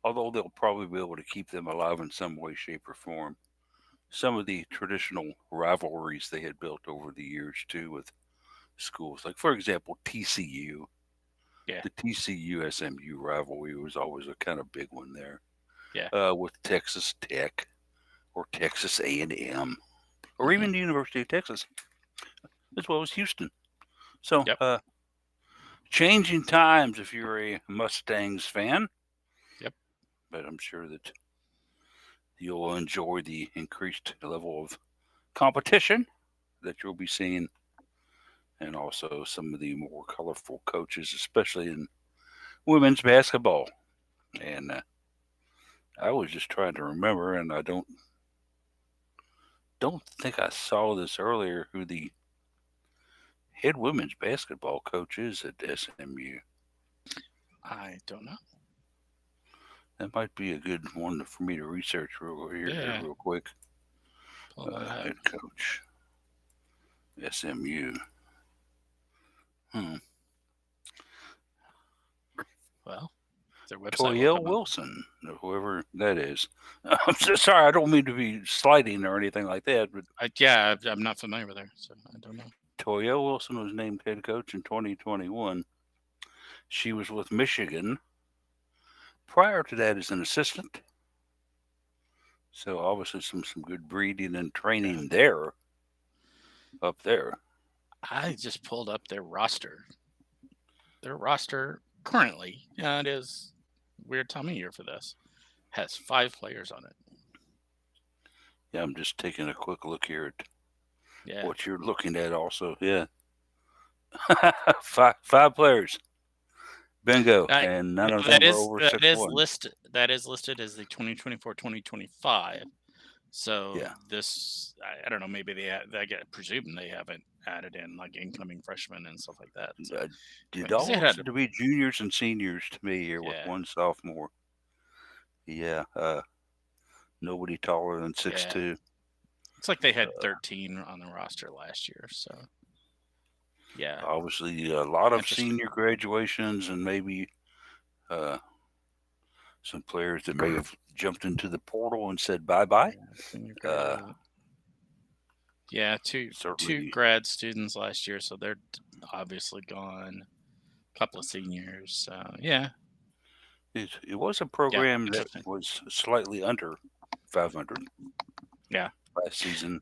although they'll probably be able to keep them alive in some way, shape, or form, some of the traditional rivalries they had built over the years too with schools, like for example TCU. Yeah. The TCU SMU rivalry was always a kind of big one there, Yeah. with Texas Tech or Texas A&M, or Hmm. even the University of Texas, as well as Houston. So, Yep. changing times if you're a Mustangs fan, Yep. but I'm sure that you'll enjoy the increased level of competition that you'll be seeing, and also some of the more colorful coaches, especially in women's basketball. And I was just trying to remember, and I don't think I saw this earlier, who the head women's basketball coach is at SMU. I don't know. That might be a good one for me to research Yeah. real quick. Pull that up. Head coach, SMU. Hmm. Well, their website will Toyelle come up. Wilson, whoever that is. I'm so sorry, I don't mean to be slighting or anything like that, but I'm not familiar with her, so I don't know. Toyelle Wilson was named head coach in 2021. She was with Michigan prior to that as an assistant. So obviously some good breeding and Yeah. training there, up there. I just pulled up their roster. Their roster currently, yeah, it is weird time of year for this. Has 5 players on it. Yeah, I'm just taking a quick look here at Yeah. what you're looking at also. Yeah. five players. Bingo. I, And none of now them are over 6'1". that is listed as the 2024-2025. So Yeah. this, I don't know, maybe I get presumed they haven't added in like incoming freshmen and stuff like that. So It because they all looks had, to be juniors and seniors to me here with yeah, one sophomore. Yeah. Nobody taller than yeah, 6'2". it's like they had 13 on the roster last year. So yeah, Obviously, a lot of interesting. senior graduations and maybe uh, some players that may have jumped into the portal and said bye bye. Yeah, senior Uh, grad. Yeah, two Certainly, grad students last year, so they're obviously gone. Couple of seniors. Yeah, it was a yeah, program that interesting. was slightly under 500 Yeah, last season.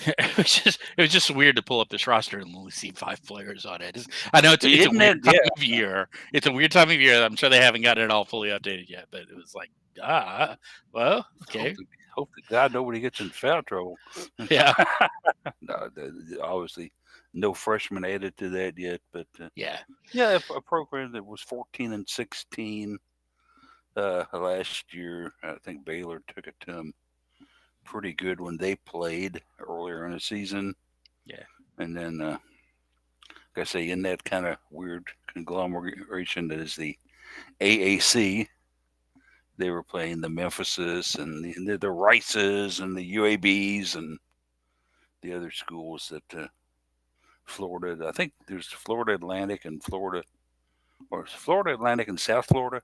it was just weird to pull up this roster and only see 5 players on it. I know it's a Isn't weird that? time Yeah. of year. It's a weird time of year. I'm sure they haven't got it all fully updated yet, but it was like, well, Hope okay, to, hope to God nobody gets in foul trouble. yeah, No, obviously, no freshman added to that yet, but yeah, yeah, a program that was 14-16 last year. I think Baylor took it to them pretty good when they played earlier in the season, yeah, and then, like I say, in that kind of weird conglomeration that is the AAC, they were playing the Memphises and the Rices and the UABs and the other schools that Florida. I think there's Florida Atlantic and Florida or Florida Atlantic and South Florida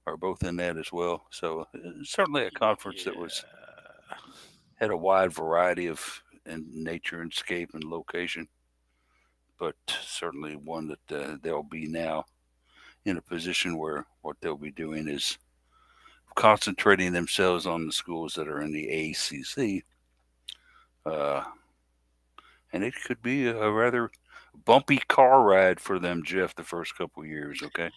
are both in that as well. So certainly a conference that was Yeah. had a wide variety of in nature and scape and location, but certainly one that they'll be now in a position where what they'll be doing is concentrating themselves on the schools that are in the ACC, uh, and it could be a rather bumpy car ride for them, Jeff, the first couple of years. Okay.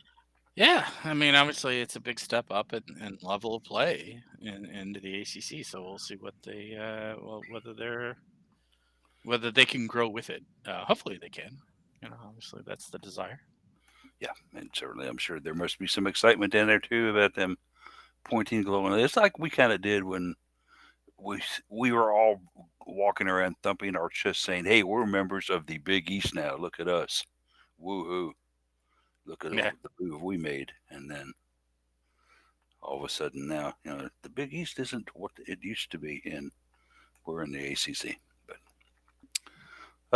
Yeah, I mean, obviously, it's a big step up in level of play into the ACC. So we'll see what they, well, whether they can grow with it. Hopefully, they can. Obviously, that's the desire. Yeah, and certainly I'm sure there must be some excitement down there too about them pointing glowing. It's like we kind of did when we were all walking around thumping our chests saying, "Hey, we're members of the Big East now. Look at us, woohoo! Look at Yeah, the move we made." And then all of a sudden now, the Big East isn't what it used to be, and we're in the ACC. But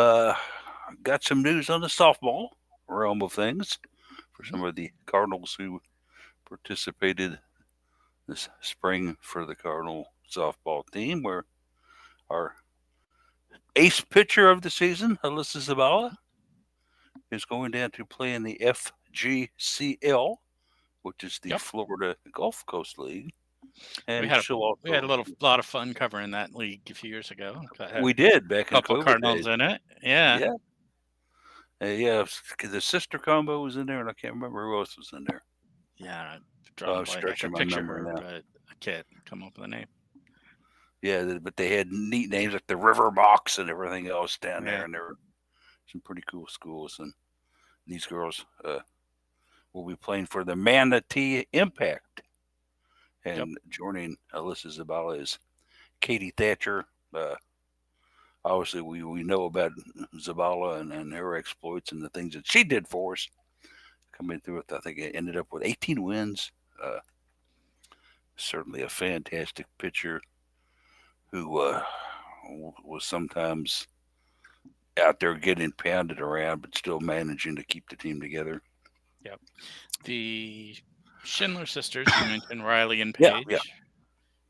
uh, got some news on the softball realm of things for mhm, some of the Cardinals who participated this spring for the Cardinal softball team, where our ace pitcher of the season, Alyssa Zabala, is going down to play in the FGCL, which is the yep. Florida Gulf Coast League, We and had a she'll we had a also little lot of fun covering that league a few years ago. Had we did a back in couple COVID Cardinals days. in it. Yeah, Yeah, yeah. The sister combo was in there, and I can't remember who else was in there. yeah. I'm Oh, drawing a I'm blank. I stretching can my picture memory her, now. but I can't come up with a name. Yeah, but they had neat names like the River Box and everything else down there, Yeah, and there were some pretty cool schools. And these girls will be playing for the Manatee Impact. yep, And joining Alyssa Zabala is Katie Thatcher. Obviously, we know about Zabala and her exploits and the things that she did for us coming through it. I think it ended up with 18 wins. Uh, Certainly a fantastic pitcher who was sometimes out there getting pounded around, but still managing to keep the team together. yep. The Schindler sisters, you mentioned Riley and Yeah, yeah, Paige,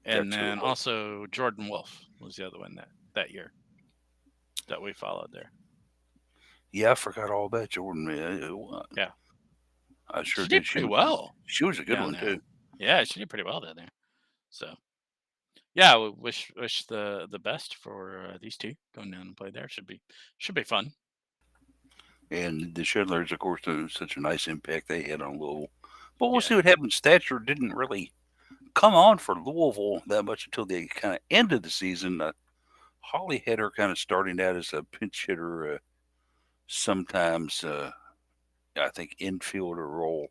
and that's who it then was. also Jordan Wolf was the other one that year that we followed there. Yeah, I forgot all about Jordan. Yeah, I sure she did. did pretty well She was a good down one there. too. Yeah, she did pretty well down there. So yeah, we wish the best for these two going down and play there. Should be fun. And the Schindlers, of course, such a nice impact they had on Louisville. But we'll Yeah, see what happens. Thatcher didn't really come on for Louisville that much until the kind of end of the season. Holly had her kind of starting out as a pinch hitter, sometimes I think infielder role,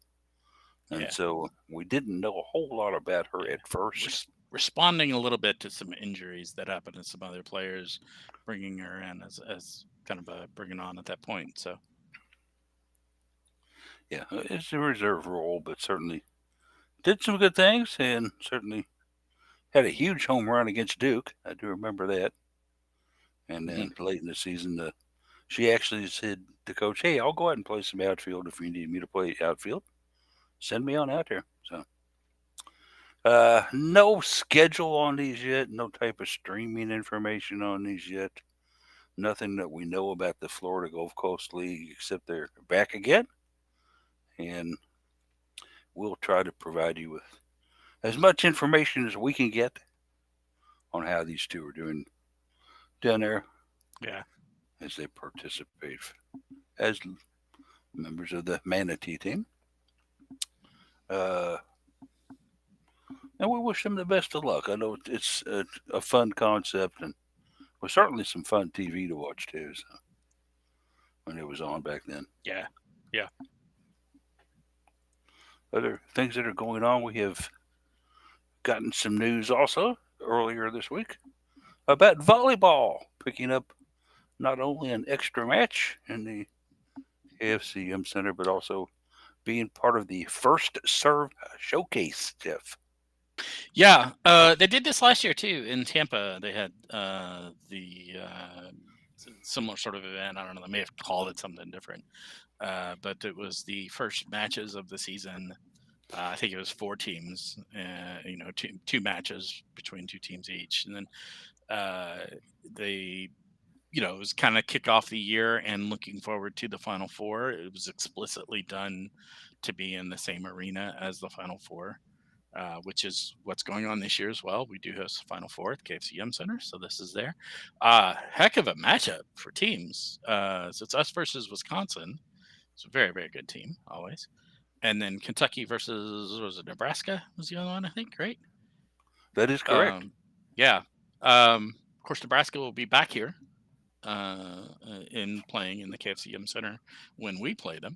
and yeah, so we didn't know a whole lot about her yeah. at first. Responding a little bit to some injuries that happened to some other players, bringing her in as kind of a bringing on at that point. So Yeah, it's a reserve role, but certainly did some good things, and certainly had a huge home run against Duke. I do remember that. And mhm, then late in the season, she actually said to coach, "Hey, I'll go out and play some outfield if you need me to play outfield. Send me on out there." So, no schedule on these yet. No type of streaming information on these yet. Nothing that we know about the Florida Gulf Coast League except they're back again, and we'll try to provide you with as much information as we can get on how these two are doing down there yeah, as they participate as members of the Manatee team. Uh, and we wish them the best of luck. I know it's a fun concept and was certainly some fun TV to watch too. So when it was on back then, yeah, yeah. other things that are going on, we have gotten some news also earlier this week about volleyball picking up not only an extra match in the AFCM Center, but also being part of the First Serve Showcase, Jeff. Yeah, they did this last year too in Tampa. They had the similar sort of event. I don't know. They may have called it something different. but it was the first matches of the season. I think it was four teams, two matches between two teams each, and then they, it was kind of kick off the year and looking forward to the Final Four. It was explicitly done to be in the same arena as the Final Four, which is what's going on this year as well. We do host the Final Four at the KFCM Center, so this is there. Heck of a matchup for teams. So it's us versus Wisconsin. It's a very, very good team, always. And then Kentucky versus, was it Nebraska was the other one, I think, right? That is correct. Yeah. Of course, Nebraska will be back here in playing in the KFCM Center when we play them.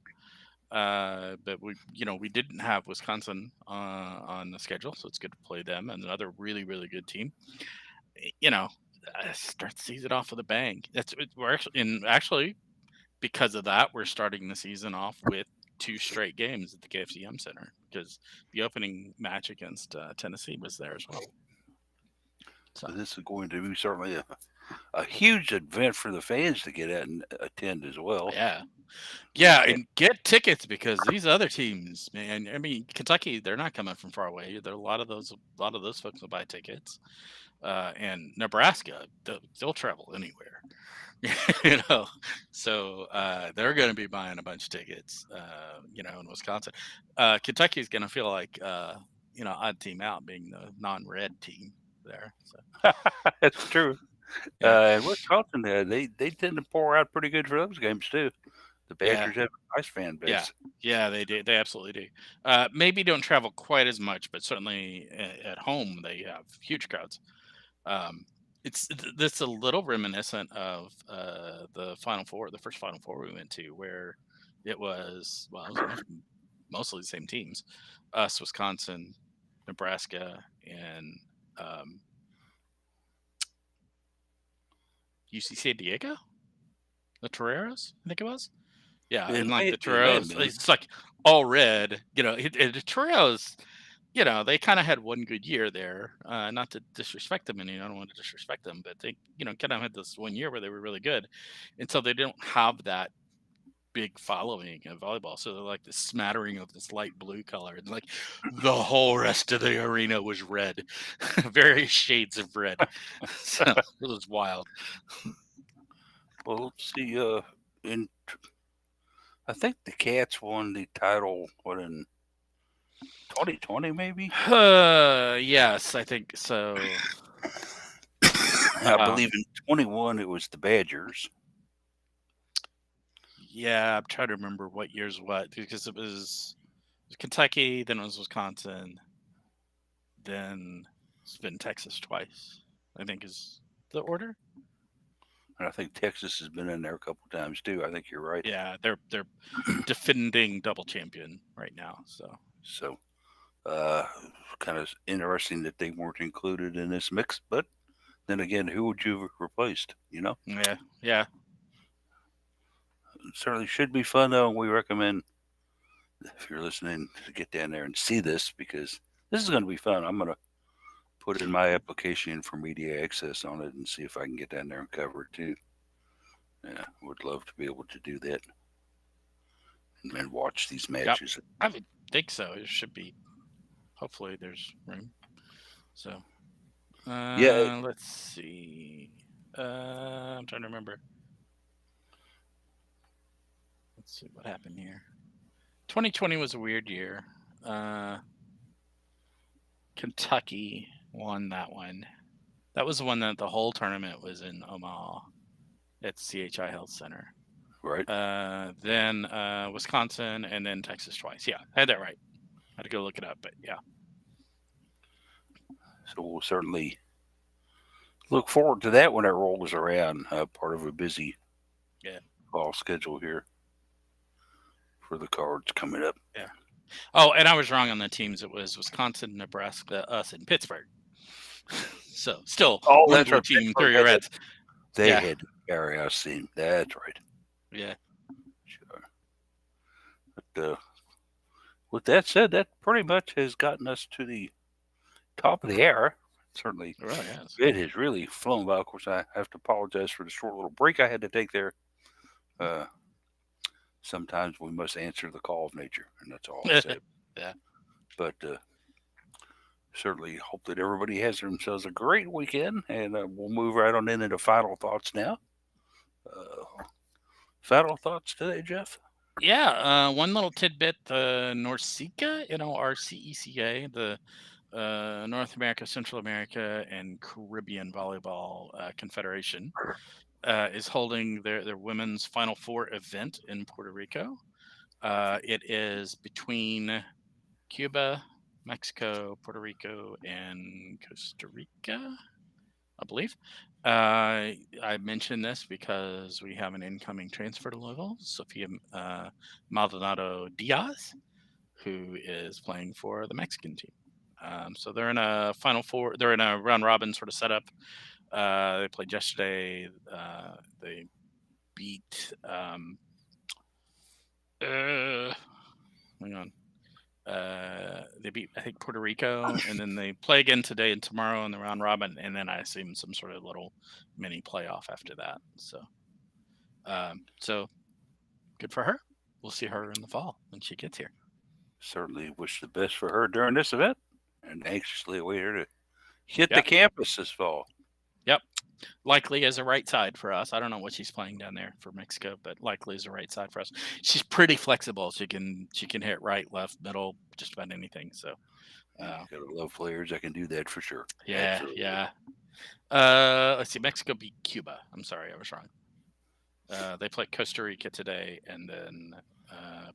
But we didn't have Wisconsin on the schedule, so it's good to play them. And another really, really good team. Start the season off with a bang. We're actually because of that, we're starting the season off with two straight games at the KFCM Center because the opening match against Tennessee was there as well. So this is going to be certainly a huge event for the fans to get out and attend as well. Yeah, and get tickets because these other teams, man. I mean, Kentucky, they're not coming from far away. There are a lot of those folks will buy tickets, and Nebraska, they'll travel anywhere. So they're going to be buying a bunch of tickets. In Wisconsin, Kentucky is going to feel like odd team out, being the non-red team there. So That's true. yeah. Wisconsin, they tend to pour out pretty good for those games too. The Badgers have a nice fan base. Yeah, they do. They absolutely do. Maybe don't travel quite as much, but certainly at home they have huge crowds. It's a little reminiscent of the Final Four, the first Final Four we went to, where it was mostly the same teams: us, Wisconsin, Nebraska, and UC San Diego, the Toreros, I think it was. Yeah, and like the Toreros, it's like all red. The Toreros, they kind of had one good year there. Not to disrespect them, and I don't want to disrespect them, but they, kind of had this one year where they were really good, and so they don't have that big following in volleyball. So they're like this smattering of this light blue color, and like the whole rest of the arena was red, various shades of red. So it was wild. Well, let's see. I think the Cats won the title in 2020, maybe. Yes, I think so. I believe in 21 it was the Badgers. Yeah, I'm trying to remember what year's what, because it was Kentucky, then it was Wisconsin, then it's been Texas twice, I think is the order. And I think Texas has been in there a couple times too. I think you're right. Yeah, they're defending double champion right now. So, kind of interesting that they weren't included in this mix. But then again, who would you have replaced? Yeah. It certainly should be fun though. And we recommend, if you're listening, to get down there and see this because this is going to be fun. I'm going to put in my application for media access on it and see if I can get down there and cover it too. Yeah, would love to be able to do that and watch these matches. Yep. I would think so. It should be. Hopefully, there's room. So, yeah. Let's see. I'm trying to remember. Let's see what happened here. 2020 was a weird year. Kentucky won that one. That was the one that the whole tournament was in Omaha at CHI Health Center. Right. Then Wisconsin, and then Texas twice. Yeah, I had that right. I had to go look it up, but yeah. So we'll certainly look forward to that when it rolls around. Part of a busy fall schedule here for the Cards coming up. Yeah. Oh, and I was wrong on the teams. It was Wisconsin, Nebraska, us, and Pittsburgh. So still one blue team, 3 reds. They had the powerhouse team. That's right. Yeah. Sure. But with that said, that pretty much has gotten us to the top of the hour. Certainly, it has really flown by. Of course, I have to apologize for the short little break I had to take there. sometimes we must answer the call of nature, and that's all I'll say. Yeah. But certainly hope that everybody has themselves a great weekend, and we'll move right on into final thoughts now. Uh, Final thoughts today, Jeff? Yeah, one little tidbit: the NORCECA, RCECA, the North America, Central America, and Caribbean Volleyball Confederation, is holding their women's Final Four event in Puerto Rico. It is between Cuba, Mexico, Puerto Rico, and Costa Rica, I believe. I mention this because we have an incoming transfer to Louisville, Sofia Maldonado Diaz, who is playing for the Mexican team. So they're in a Final Four. They're in a round robin sort of setup. They played yesterday. They beat. Hang on. They beat, I think, Puerto Rico, and then they play again today and tomorrow in the round robin, and then I assume some sort of little mini playoff after that. So good for her. We'll see her in the fall when she gets here. Certainly wish the best for her during this event, and anxiously await her to hit the Yep. campus this fall. Yep. Likely as a right side for us. I don't know what she's playing down there for Mexico, but likely as a right side for us. She's pretty flexible. She can hit right, left, middle, just about anything. So You uh, gotta love players that can do that for sure. yeah, Absolutely. yeah. Let's see. Mexico beat Cuba. I'm sorry, I was wrong. They play Costa Rica today, and then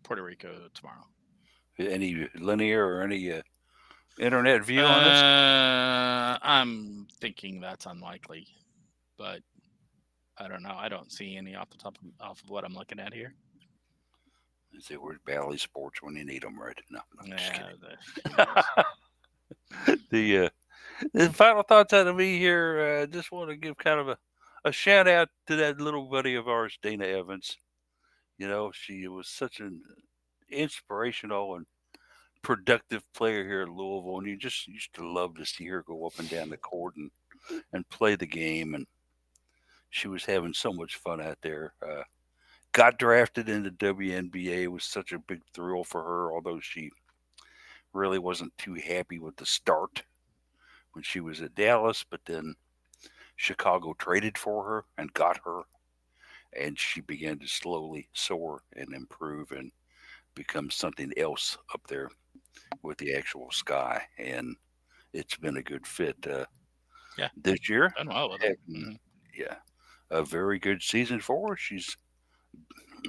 Puerto Rico tomorrow. Any linear or any internet view on this? I'm thinking that's unlikely, but I don't know. I don't see any off the off of what I'm looking at here. Let's see, where's Bally Sports when you need them, right? No, no, just Yeah, kidding. who knows? The final thoughts out of me here. Just want to give kind of a shout out to that little buddy of ours, Dana Evans. She was such an inspirational and productive player here at Louisville, and you just used to love to see her go up and down the court and play the game. And she was having so much fun out there. Got drafted into WNBA. It was such a big thrill for her, although she really wasn't too happy with the start when she was at Dallas. But then Chicago traded for her and got her, and she began to slowly soar and improve and become something else up there with the actual sky. And it's been a good fit Yeah, this year. done well with it. Having, Hmm. yeah, a very good season for her. She's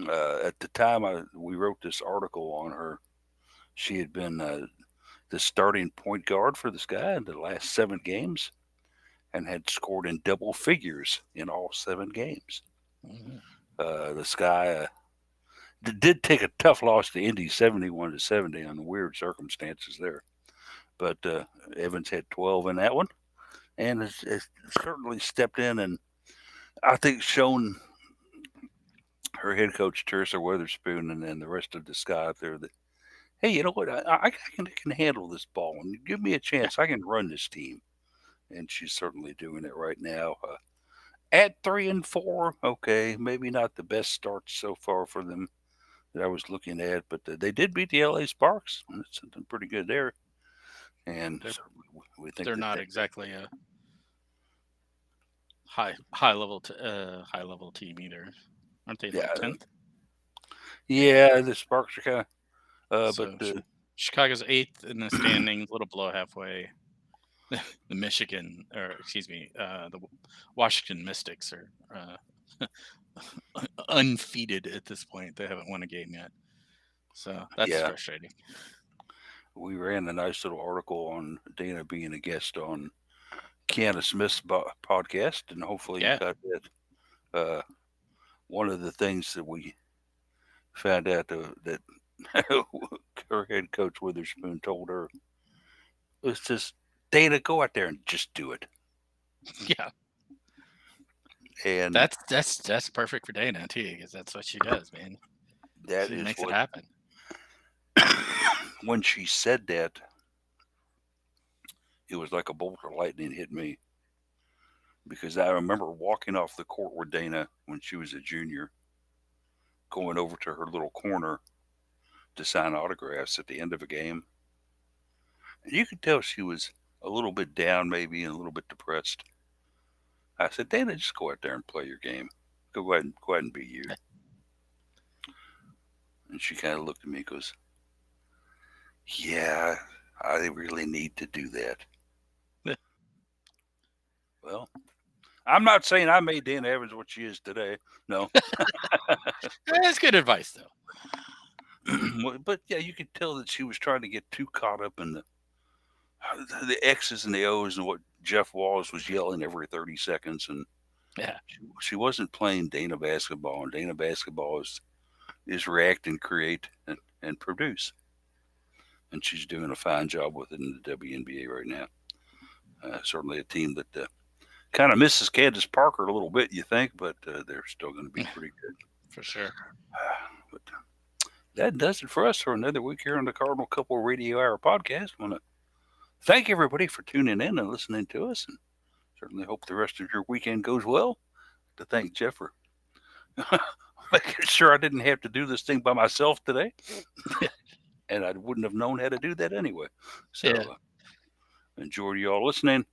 at the time we wrote this article on her. She had been the starting point guard for the Sky in the last 7 games and had scored in double figures in all 7 games. Hmm. The Sky did take a tough loss to Indy, 71-70, on weird circumstances there. But Evans had 12 in that one, and has certainly stepped in and I think shown her head coach Teresa Weatherspoon and the rest of the Sky out there that, hey, you know what, I can handle this ball, and give me a Yeah, chance, I can run this team, and she's certainly doing it right now. At 3-4, okay, maybe not the best start so far for them that I was looking at, but they did beat the LA Sparks. And it's something pretty good there, and they're so we think they're that not they, exactly a high level team either. Aren't they yeah, like 10th? Yeah. yeah, the Sparks are kind of, but So Chicago's 8th in the standings, a little below halfway. The Michigan, or excuse me, the Washington Mystics are undefeated at this point. They haven't won a game yet, so that's yeah, frustrating. we ran a nice little article on Dana being a guest on Kiana Smith's podcast, and hopefully you Yeah, caught that. Uh, One of the things that we found out that her head coach Witherspoon told her was just, Dana, go out there and just do it. yeah. And That's perfect for Dana too, because that's what she does, man. that She is makes it what, happen. when she said that, it was like a bolt of lightning hit me because I remember walking off the court with Dana when she was a junior, going over to her little corner to sign autographs at the end of a game. And you could tell she was a little bit down, maybe, and a little bit depressed. I said, Dana, just go out there and play your game. Go ahead and be you. And she kind of looked at me and goes, yeah, I really need to do that. Well, I'm not saying I made Dana Evans what she is today. No. That's good advice, though. But yeah, you could tell that she was trying to get too caught up in the X's and the O's and what Jeff Wallace was yelling every 30 seconds. And Yeah. she wasn't playing Dana basketball. And Dana basketball is react and create and produce. And she's doing a fine job with it in the WNBA right now. Certainly a team that kind of misses Candace Parker a little bit, you think, but they're still going to be pretty good. For sure. But that does it for us for another week here on the Cardinal Couple Radio Hour podcast. I want to thank everybody for tuning in and listening to us, and certainly hope the rest of your weekend goes well. To thank Jeff for making sure I didn't have to do this thing by myself today, and I wouldn't have known how to do that anyway. So enjoy y'all listening.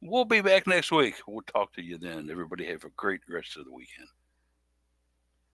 We'll be back next week. We'll talk to you then. Everybody have a great rest of the weekend.